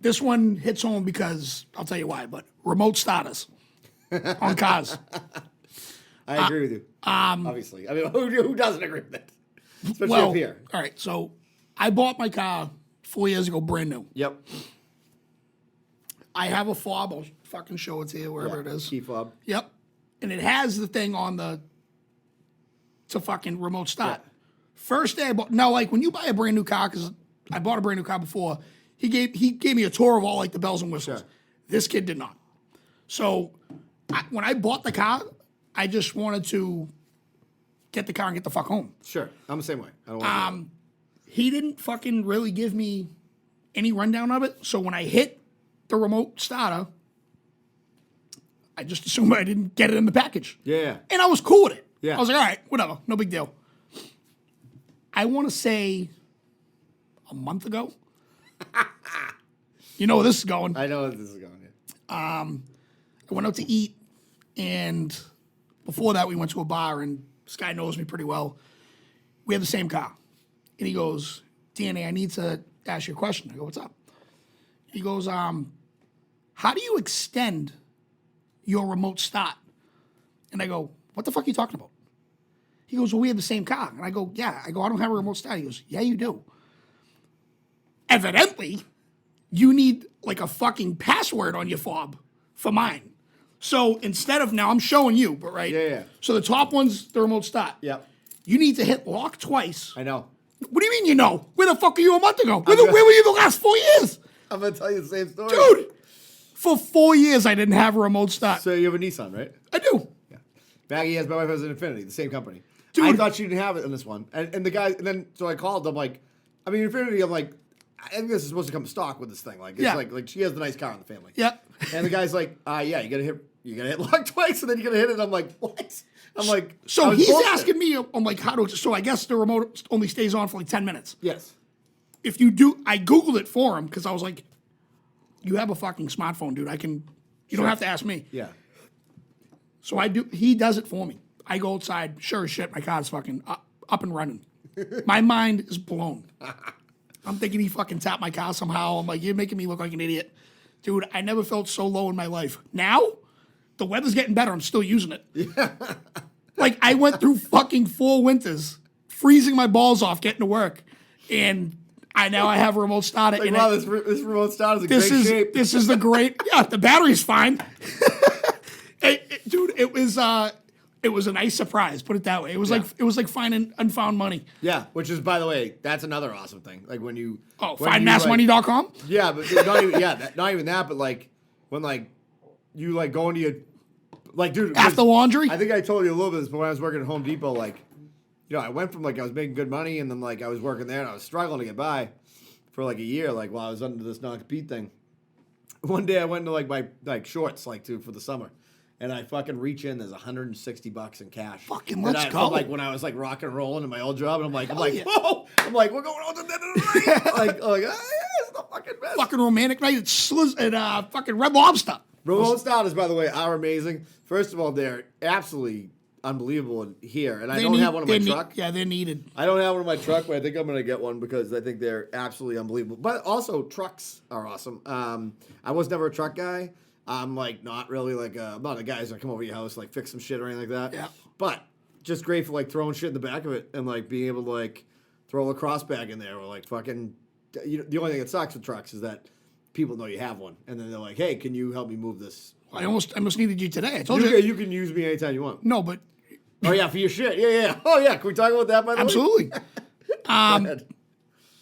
this one hits home because I'll tell you why. But remote starters on cars. I agree with you. Obviously, I mean, who doesn't agree with that? Especially up here. All right, so I bought my car 4 years ago, brand new. Yep. I have a fob. I'll fucking show it to you wherever it is. Key fob. Yep. And it has the thing on to fucking remote start. Yeah. First day I bought. Now, when you buy a brand new car, because I bought a brand new car before, he gave me a tour of all the bells and whistles. Sure. This kid did not. So when I bought the car, I just wanted to get the car and get the fuck home. Sure. I'm the same way. I don't want He didn't fucking really give me any rundown of it. So when I hit the remote starter, I just assumed I didn't get it in the package. Yeah. And I was cool with it. Yeah. I was like, all right, whatever, no big deal. I want to say a month ago. You know where this is going. I know where this is going. Yeah. I went out to eat, and before that, we went to a bar, and this guy knows me pretty well. We have the same car. And he goes, Danny, I need to ask you a question. I go, what's up? He goes, how do you extend your remote start? And I go, what the fuck are you talking about? He goes, well, we have the same car. And I go, yeah. I go, I don't have a remote start. He goes, yeah, you do. Evidently, you need a fucking password on your fob for mine. So instead of, now I'm showing you, but right? Yeah. So the top one's the remote start. Yep. You need to hit lock twice. I know. What do you mean you know? Where the fuck were you a month ago? Where were you the last 4 years? I'm going to tell you the same story. Dude, for 4 years I didn't have a remote start. So you have a Nissan, right? I do. Yeah. Maggie my wife has an Infinity, the same company. Dude. I thought she didn't have it in this one. And the guy, and then, so I called, Infinity, I think this is supposed to come stock with this thing. It's she has the nice car in the family. Yep. And the guy's like, yeah, you gotta hit lock twice, and then you gotta hit it. I'm like, what? I'm like, So he's asking me, how to, so I guess the remote only stays on for 10 minutes. Yes. If you do, I Googled it for him because I was like, you have a fucking smartphone, dude. You don't have to ask me. Yeah. So he does it for me. I go outside, sure as shit, my car's fucking up and running. My mind is blown. I'm thinking he fucking tapped my car somehow. I'm like, you're making me look like an idiot. Dude, I never felt so low in my life. Now, the weather's getting better. I'm still using it. Yeah. Like, I went through fucking 4 winters, freezing my balls off getting to work. And now I have a remote starter. Like, wow, this remote starter is in great shape. This is the great... Yeah, the battery's fine. Dude, it was a nice surprise, put it that way. It was like finding unfound money. Yeah, which is, by the way, that's another awesome thing. Like when you... findmassmoney.com? Yeah, but not even that, but like when like you like go into your... Like, dude... After laundry? I think I told you a little bit of this, but when I was working at Home Depot, like, you know, I went from like I was making good money and then like I was working there and I was struggling to get by for like a year, like while I was under this non-compete thing. One day I went into like my like shorts like for the summer. And I fucking reach in, there's $160 in cash. Fucking let's go. Like when I was like rock and rolling in my old job, and I'm like, yeah. whoa! I'm like, we're going on to the end of the night. like, oh yeah, it's the fucking best. Fucking romantic night at fucking Red Lobster. Remote starters, by the way, are amazing. First of all, they're absolutely unbelievable here, and I don't have one in my truck. Yeah, they're needed. I don't have one in my truck, but I think I'm going to get one because I think they're absolutely unbelievable. But also, trucks are awesome. I was never a truck guy. I'm like not really like I'm not the guys that come over your house like fix some shit or anything like that. Yeah. But just great for like throwing shit in the back of it and like being able to like throw a lacrosse bag in there or like fucking. The only thing that sucks with trucks is that people know you have one and then they're like, hey, can you help me move this? I almost needed you today. I told you. You can use me anytime you want. No, but. Oh yeah, for your shit. Yeah. Oh yeah, can we talk about that by the Absolutely. way?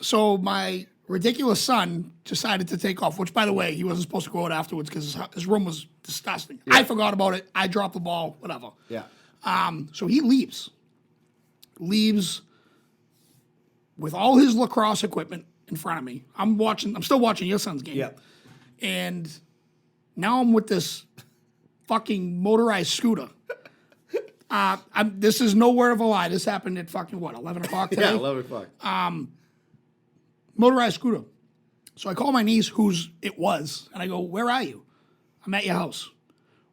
So my ridiculous son decided to take off, which, by the way, he wasn't supposed to go out afterwards because his room was disgusting. Yeah. I forgot about it. I dropped the ball, whatever. Yeah. So he leaves with all his lacrosse equipment in front of me. I'm still watching your son's game. Yeah. And now I'm with this fucking motorized scooter. This is no word of a lie. This happened at fucking, 11 o'clock today? Yeah, 11 o'clock. Motorized scooter. So I call my niece, it was, and I go, where are you? I'm at your house.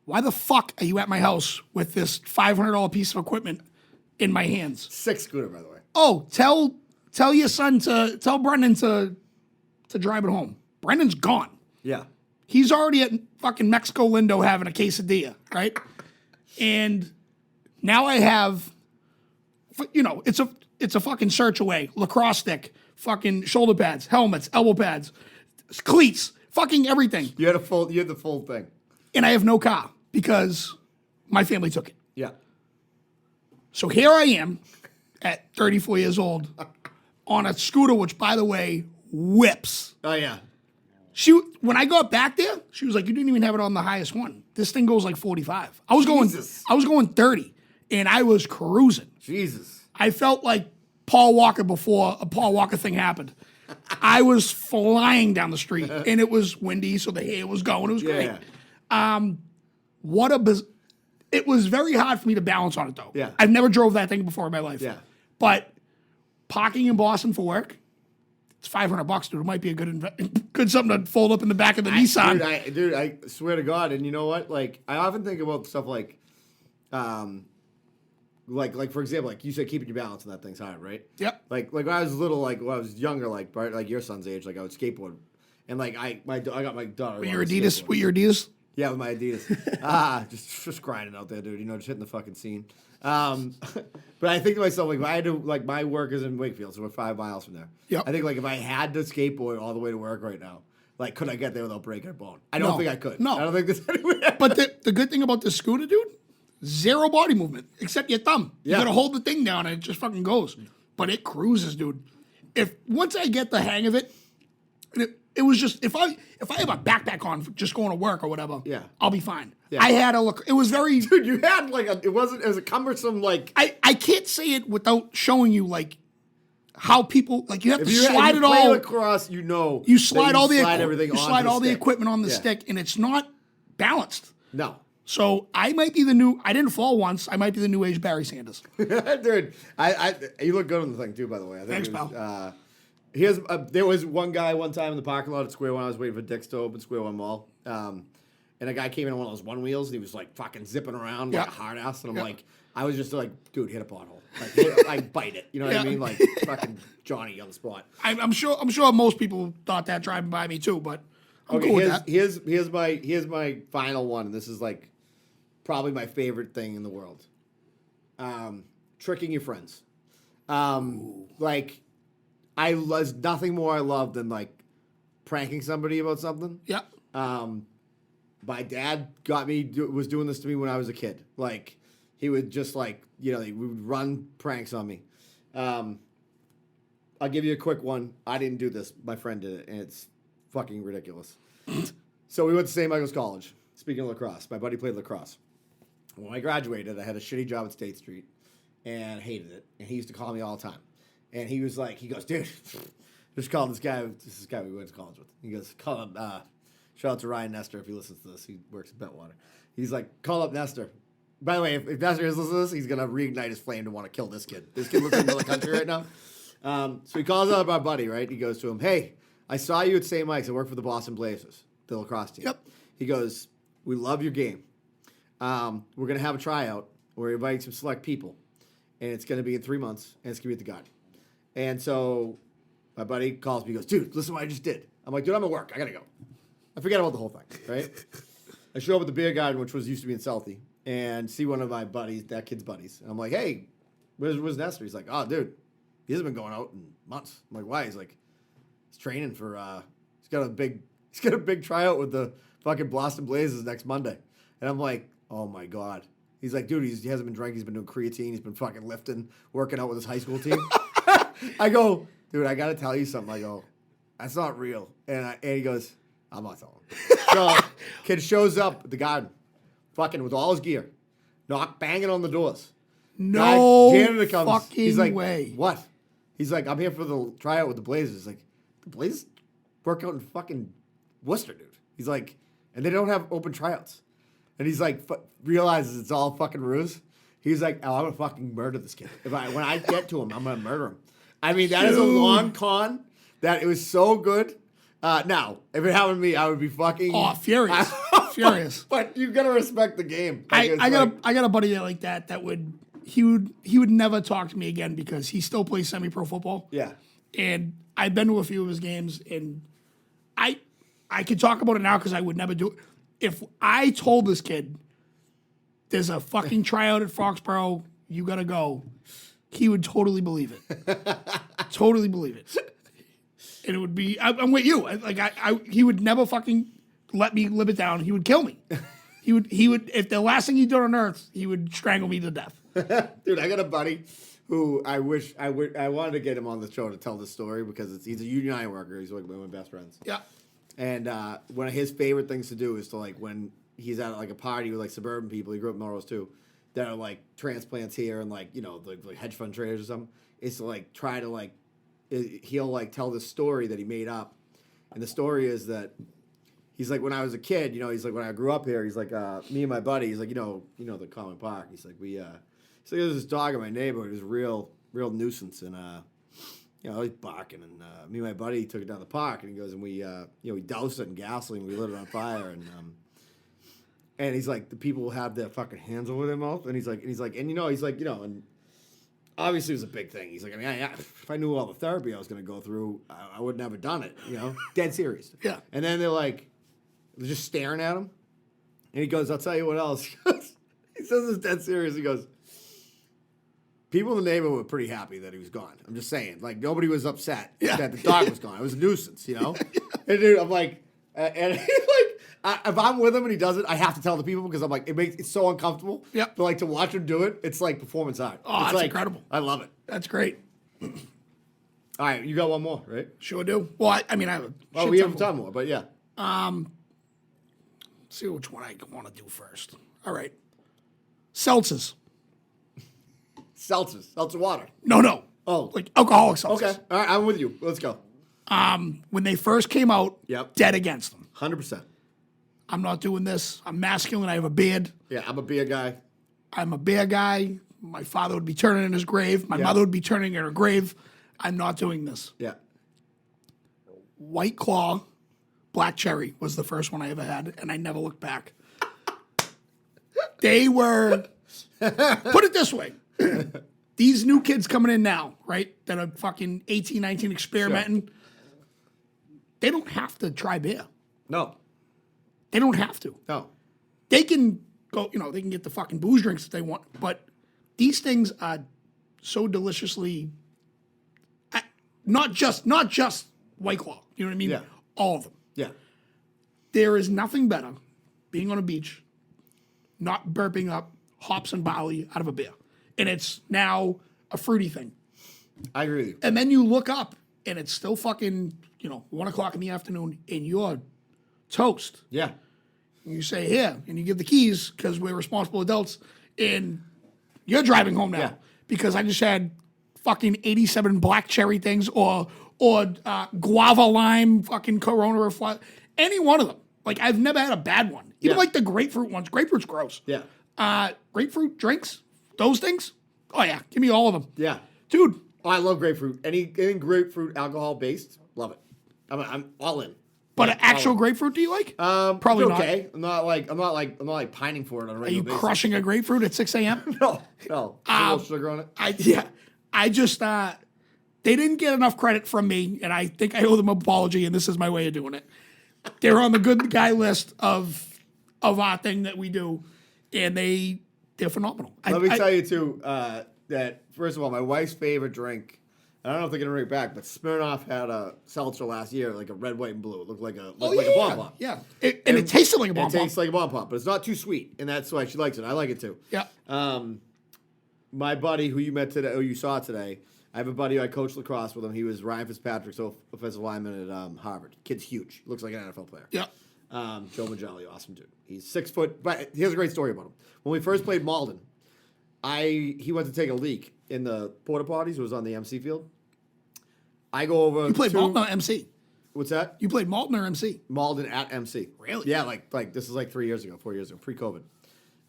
Why the fuck are you at my house with this $500 piece of equipment in my hands? 6 scooter, by the way. Oh, tell your son tell Brendan to drive it home. Brendan's gone. Yeah. He's already at fucking Mexico Lindo having a quesadilla, right? And now I have, it's a fucking search away. Lacrosse stick, fucking shoulder pads, helmets, elbow pads, cleats, fucking everything. You had the full thing. And I have no car because my family took it. Yeah. So here I am at 34 years old on a scooter, which, by the way, whips. Oh yeah. When I got back there, she was like, you didn't even have it on the highest one. This thing goes like 45. I was going 30 and I was cruising. Jesus. I felt like Paul Walker before a Paul Walker thing happened. I was flying down the street and it was windy, so the hair was going. It was great. It was very hard for me to balance on it though. Yeah. I've never drove that thing before in my life. Yeah. But parking in Boston for work, it's $500, dude. It might be a good something to fold up in the back of the Nissan. I swear to God, and you know what? Like, I often think about stuff like for example, like you said, keeping your balance on that thing's hard, right? Yep. Like when I was little, like when I was younger, like your son's age, like I would skateboard, and like I got my daughter. With your Adidas? Yeah, with my Adidas. Just grinding out there, dude. Just hitting the fucking scene. But I think to myself, like, I do, like, my work is in Wakefield, so we're 5 miles from there. Yep. I think, like, if I had to skateboard all the way to work right now, like, could I get there without breaking a bone? I don't think I could. No. I don't think there's anywhere. But the good thing about this scooter, dude, zero body movement, except your thumb. Yeah. You gotta hold the thing down and it just fucking goes. But it cruises, dude. Once I get the hang of it, it was just, if I have a backpack on for just going to work or whatever, yeah, I'll be fine. Yeah. I had it was very... Dude, you had like it was a cumbersome, like... I can't say it without showing you, like, how people, like, you have to slide it all... If you play across, you slide all the everything equipment on the stick, and it's not balanced. No. So I might be I didn't fall once, I might be the new age Barry Sanders. Dude, you look good on the thing, too, by the way. I think Thanks, pal. There was one guy one time in the parking lot at Square One. I was waiting for Dick's to open Square One Mall. and a guy came in on one of those one wheels, and he was like fucking zipping around like a hard ass, and I'm like, I was just like, dude, hit a pothole, like bite it, you know what I mean, like fucking Johnny on the spot. I'm sure most people thought that driving by me too, but I'm cool with that. Here's my final one, and this is like probably my favorite thing in the world. Tricking your friends. Like, there's nothing more I love than like pranking somebody about something. Yeah. My dad was doing this to me when I was a kid. Like, he would just like, he would run pranks on me. I'll give you a quick one. I didn't do this. My friend did it, and it's fucking ridiculous. So we went to St. Michael's College. Speaking of lacrosse, my buddy played lacrosse. When I graduated, I had a shitty job at State Street and hated it. And he used to call me all the time. And he was like, he goes, dude, just call this guy we went to college with. He goes, call him, shout out to Ryan Nestor if he listens to this. He works at Bentwater. He's like, call up Nestor. By the way, if Nestor is listening to this, he's going to reignite his flame to want to kill this kid. This kid lives in the country right now. So he calls up our buddy, right? He goes to him, hey, I saw you at St. Mike's. I work for the Boston Blazers, the lacrosse team. Yep. He goes, we love your game. We're going to have a tryout. We're inviting some select people. And it's going to be in 3 months, and it's going to be at the Garden. And so my buddy calls me. He goes, dude, listen to what I just did. I'm like, dude, I'm at work. I got to go. I forget about the whole thing, right? I show up at the beer garden, which used to be in Southie, and see one of my buddies, that kid's buddies. And I'm like, hey, where's Nestor? He's like, oh, dude, he hasn't been going out in months. I'm like, why? He's like, he's training for, he's got a big tryout with the fucking Boston Blazers next Monday. And I'm like, oh my God. He's like, dude, he hasn't been drinking. He's been doing creatine. He's been fucking lifting, working out with his high school team. I go, dude, I got to tell you something. I go, that's not real. And he goes, I'm not telling him. So kid shows up at the Garden, fucking with all his gear, banging on the doors. No janitor comes. fucking He's like, way. what? He's like, I'm here for the tryout with the Blazers. He's like, the Blazers work out in fucking Worcester, dude. He's like, and they don't have open tryouts. And he's like, realizes it's all fucking ruse. He's like, oh, I'm gonna fucking murder this kid. When I get to him, I'm gonna murder him. I mean, that is a long con. That it was so good. Now, if it happened to me, I would be fucking furious. Furious. But you gotta respect the game. I got a buddy like that would he would never talk to me again because he still plays semi-pro football. Yeah. And I've been to a few of his games, and I can talk about it now because I would never do it. If I told this kid there's a fucking tryout at Foxborough, you gotta go, he would totally believe it. Totally believe it. And it would be, I'm with you. He would never fucking let me live it down. He would kill me. He would, if the last thing he did on earth, he would strangle me to death. Dude, I got a buddy who I wanted to get him on the show to tell this story because he's a union worker. He's like one of my best friends. Yeah. And one of his favorite things to do is to like when he's at like a party with like suburban people, he grew up in Melrose too, that are like transplants here and like, like hedge fund traders or something, is to like try to like, he'll like tell this story that he made up. And the story is that he's like, when I was a kid, he's like, when I grew up here, he's like, me and my buddy, he's like, the common park. He's like, there's this dog in my neighborhood. He was a real nuisance. And, he's barking. And me and my buddy took it down the park. And he goes, and we doused it in gasoline. We lit it on fire. And he's like, the people have their fucking hands over their mouth. And he's like, and obviously it was a big thing. He's like, if I knew all the therapy I was going to go through, I would never done it, Dead serious. Yeah. And then they're just staring at him. And he goes, I'll tell you what else. He says it's dead serious. He goes, people in the neighborhood were pretty happy that he was gone. I'm just saying. Like, nobody was upset that the dog was gone. It was a nuisance, And dude, I'm like, and he's like, if I'm with him and he does it, I have to tell the people because I'm like, it's so uncomfortable. Yep. But like to watch him do it, it's like performance art. Oh, it's that's incredible. I love it. That's great. All right, you got one more, right? Sure do. Well, I have a Oh, we have a ton more, but yeah. Let's see which one I want to do first. All right. Seltzers. Seltzer water. No. Oh. Like alcoholic seltzers. Okay. All right, I'm with you. Let's go. When they first came out, Yep. dead against them. 100%. I'm not doing this. I'm masculine. I have a beard. Yeah, I'm a beer guy. I'm a beer guy. My father would be turning in his grave. My Yeah. mother would be turning in her grave. I'm not doing this. Yeah. White Claw, Black Cherry was the first one I ever had, and I never looked back. They were, put it this way, these new kids coming in now, right, that are fucking 18, 19 experimenting, they don't have to try beer. No. They don't have to. No. They can go, they can get the fucking booze drinks if they want, but these things are so deliciously, not just White Claw, you know what I mean? Yeah. All of them. Yeah. There is nothing better being on a beach, not burping up hops and barley out of a beer. And it's now a fruity thing. I agree with you. And then you look up and it's still fucking, 1 o'clock in the afternoon and you're toast. Yeah. And you say, here, and you give the keys because we're responsible adults and you're driving home now Yeah. because I just had fucking 87 black cherry things or guava lime fucking Corona or any one of them. Like, I've never had a bad one. Even like the grapefruit ones. Grapefruit's gross. Yeah. Grapefruit drinks, those things. Oh yeah, give me all of them. Yeah. Dude. Oh, I love grapefruit. Anything grapefruit alcohol based, love it. I'm all in. But an actual grapefruit, do you like? Probably okay. I'm not like pining for it on a Are regular you basis. crushing a grapefruit at 6 a.m.? No. A little sugar on it. I just they didn't get enough credit from me, and I think I owe them an apology, and this is my way of doing it. They're on the good guy list of our thing that we do, and they're phenomenal. Let me tell you too that first of all, my wife's favorite drink. I don't know if they're gonna bring it back, but Smirnoff had a seltzer last year, like a red, white, and blue. It looked like a bomb pop. Yeah, and it tasted like a bomb pop. It tastes like a bomb pop, but it's not too sweet, and that's why she likes it. I like it too. Yeah. My buddy who you met today, who you saw today, I have a buddy who I coached lacrosse with him. He was Ryan Fitzpatrick's offensive lineman at Harvard. Kid's huge. Looks like an NFL player. Yeah. Joe Magelli, awesome dude. He's 6 foot. But here's a great story about him. When we first played Malden, he went to take a leak in the porta potties. It was on the MC field. I go over. You played Malden or MC? What's that? You played Malden or MC? Malden at MC. Really? Yeah, like this is like 4 years ago, pre-COVID.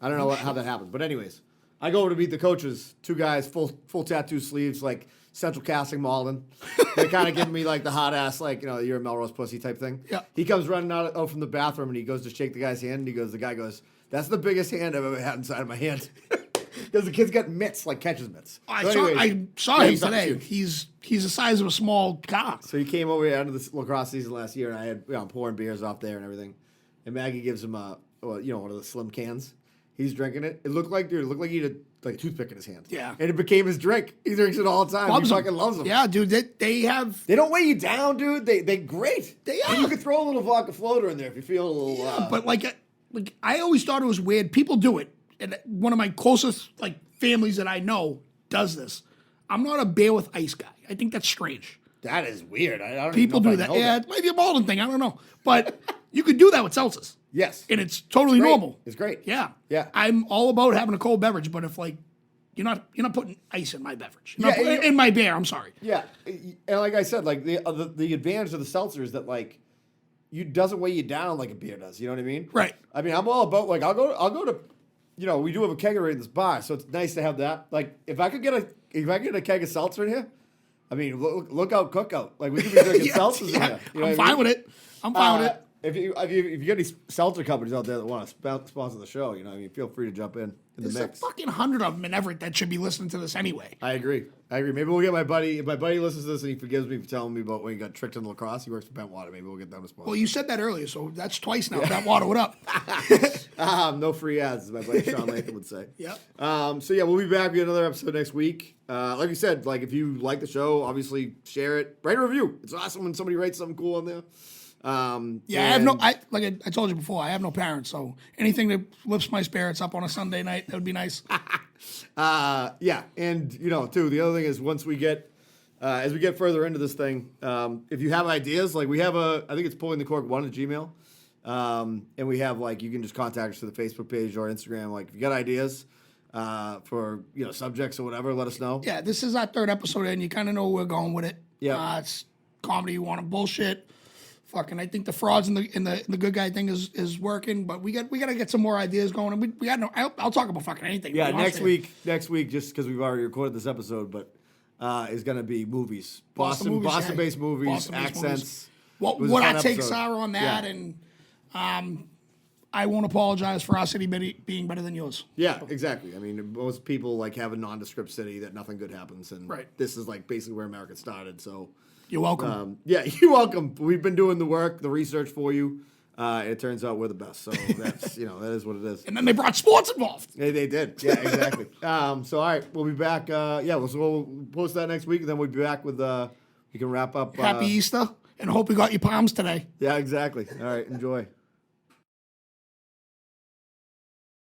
I don't know how that happened, but anyways, I go over to meet the coaches. 2 guys, full tattoo sleeves, like Central Casting Malden. They kind of give me like the hot ass, like you're a Melrose pussy type thing. Yeah. He comes running out from the bathroom and he goes to shake the guy's hand. And the guy goes, "That's the biggest hand I've ever had inside of my hand." Because the kid's got mitts, like catcher's mitts. I So saw him today. He's the size of a small car. So he came over out of the lacrosse season last year, and I had I'm pouring beers off there and everything. And Maggie gives him one of the slim cans. He's drinking it. It looked like he had like a toothpick in his hand. Yeah. And it became his drink. He drinks it all the time. He fucking loves them. Yeah, dude. They have. They don't weigh you down, dude. They great. They are. And you could throw a little vodka floater in there if you feel a little. Yeah, but like I always thought it was weird. People do it, and one of my closest families that I know does this. I'm not a beer with ice guy. I think that's strange. That is weird. I don't People even know do if I that. know Yeah, it might be a Malden thing. I don't know, but you could do that with seltzers. Yes. And it's totally Great. normal. It's great. Yeah. Yeah. I'm all about having a cold beverage, but if you're not putting ice in my beverage. You're not Yeah, putting, in my beer, I'm sorry. Yeah, and like I said, like the advantage of the seltzer is that you doesn't weigh you down like a beer does. You know what I mean? Right. I mean, I'm all about I'll go to, we do have a kegerator in this bar, so it's nice to have that. Like if I could get a keg of seltzer in here, I mean, look out, cook out. Like we could be drinking seltzers in here. You know I'm what I fine mean? with it. I'm fine with it. If you got any seltzer companies out there that want to sponsor the show, feel free to jump in the There's mix. a fucking 100 of them in Everett that should be listening to this anyway. I agree. Maybe we'll get my buddy. If my buddy listens to this and he forgives me for telling me about when he got tricked in lacrosse, he works for Bentwater. Maybe we'll get them to sponsor. Well, you said that earlier, so that's twice now. That water, what up? No free ads, as my buddy Sean Latham would say. Yep. So yeah, we'll be back with another episode next week. Like you said, if you like the show, obviously share it, write a review. It's awesome when somebody writes something cool on there. Yeah, I told you before, I have no parents, so anything that lifts my spirits up on a Sunday night, that would be nice. Yeah, and too, the other thing is once we get as we get further into this thing, if you have ideas, we have I think it's Pulling the Cork 1 at Gmail, and we have you can just contact us through the Facebook page or Instagram. If you got ideas for subjects or whatever, let us know. Yeah, this is our 3rd episode, and you kind of know where we're going with it. Yeah, it's comedy. You want to bullshit. Fucking, I think the frauds and the good guy thing is working, but we got to get some more ideas going. And we got no. I'll talk about fucking anything. Yeah, next week, just because we've already recorded this episode, but is going to be movies, Boston-based movies, accents. was a what fun our takes episode. are on that, Yeah. and I won't apologize for our city being better than yours. Yeah, exactly. I mean, most people like have a nondescript city that nothing good happens, and Right. this is like basically where America started. So, You're welcome. yeah, you're welcome. We've been doing the work, the research for you. It turns out we're the best. So that's that is what it is. And then they brought sports involved. They did. Yeah, exactly. So all right, we'll be back. We'll post that next week, and then we'll be back with. We can wrap up. Happy Easter, and hope you got your palms today. Yeah, exactly. All right, enjoy.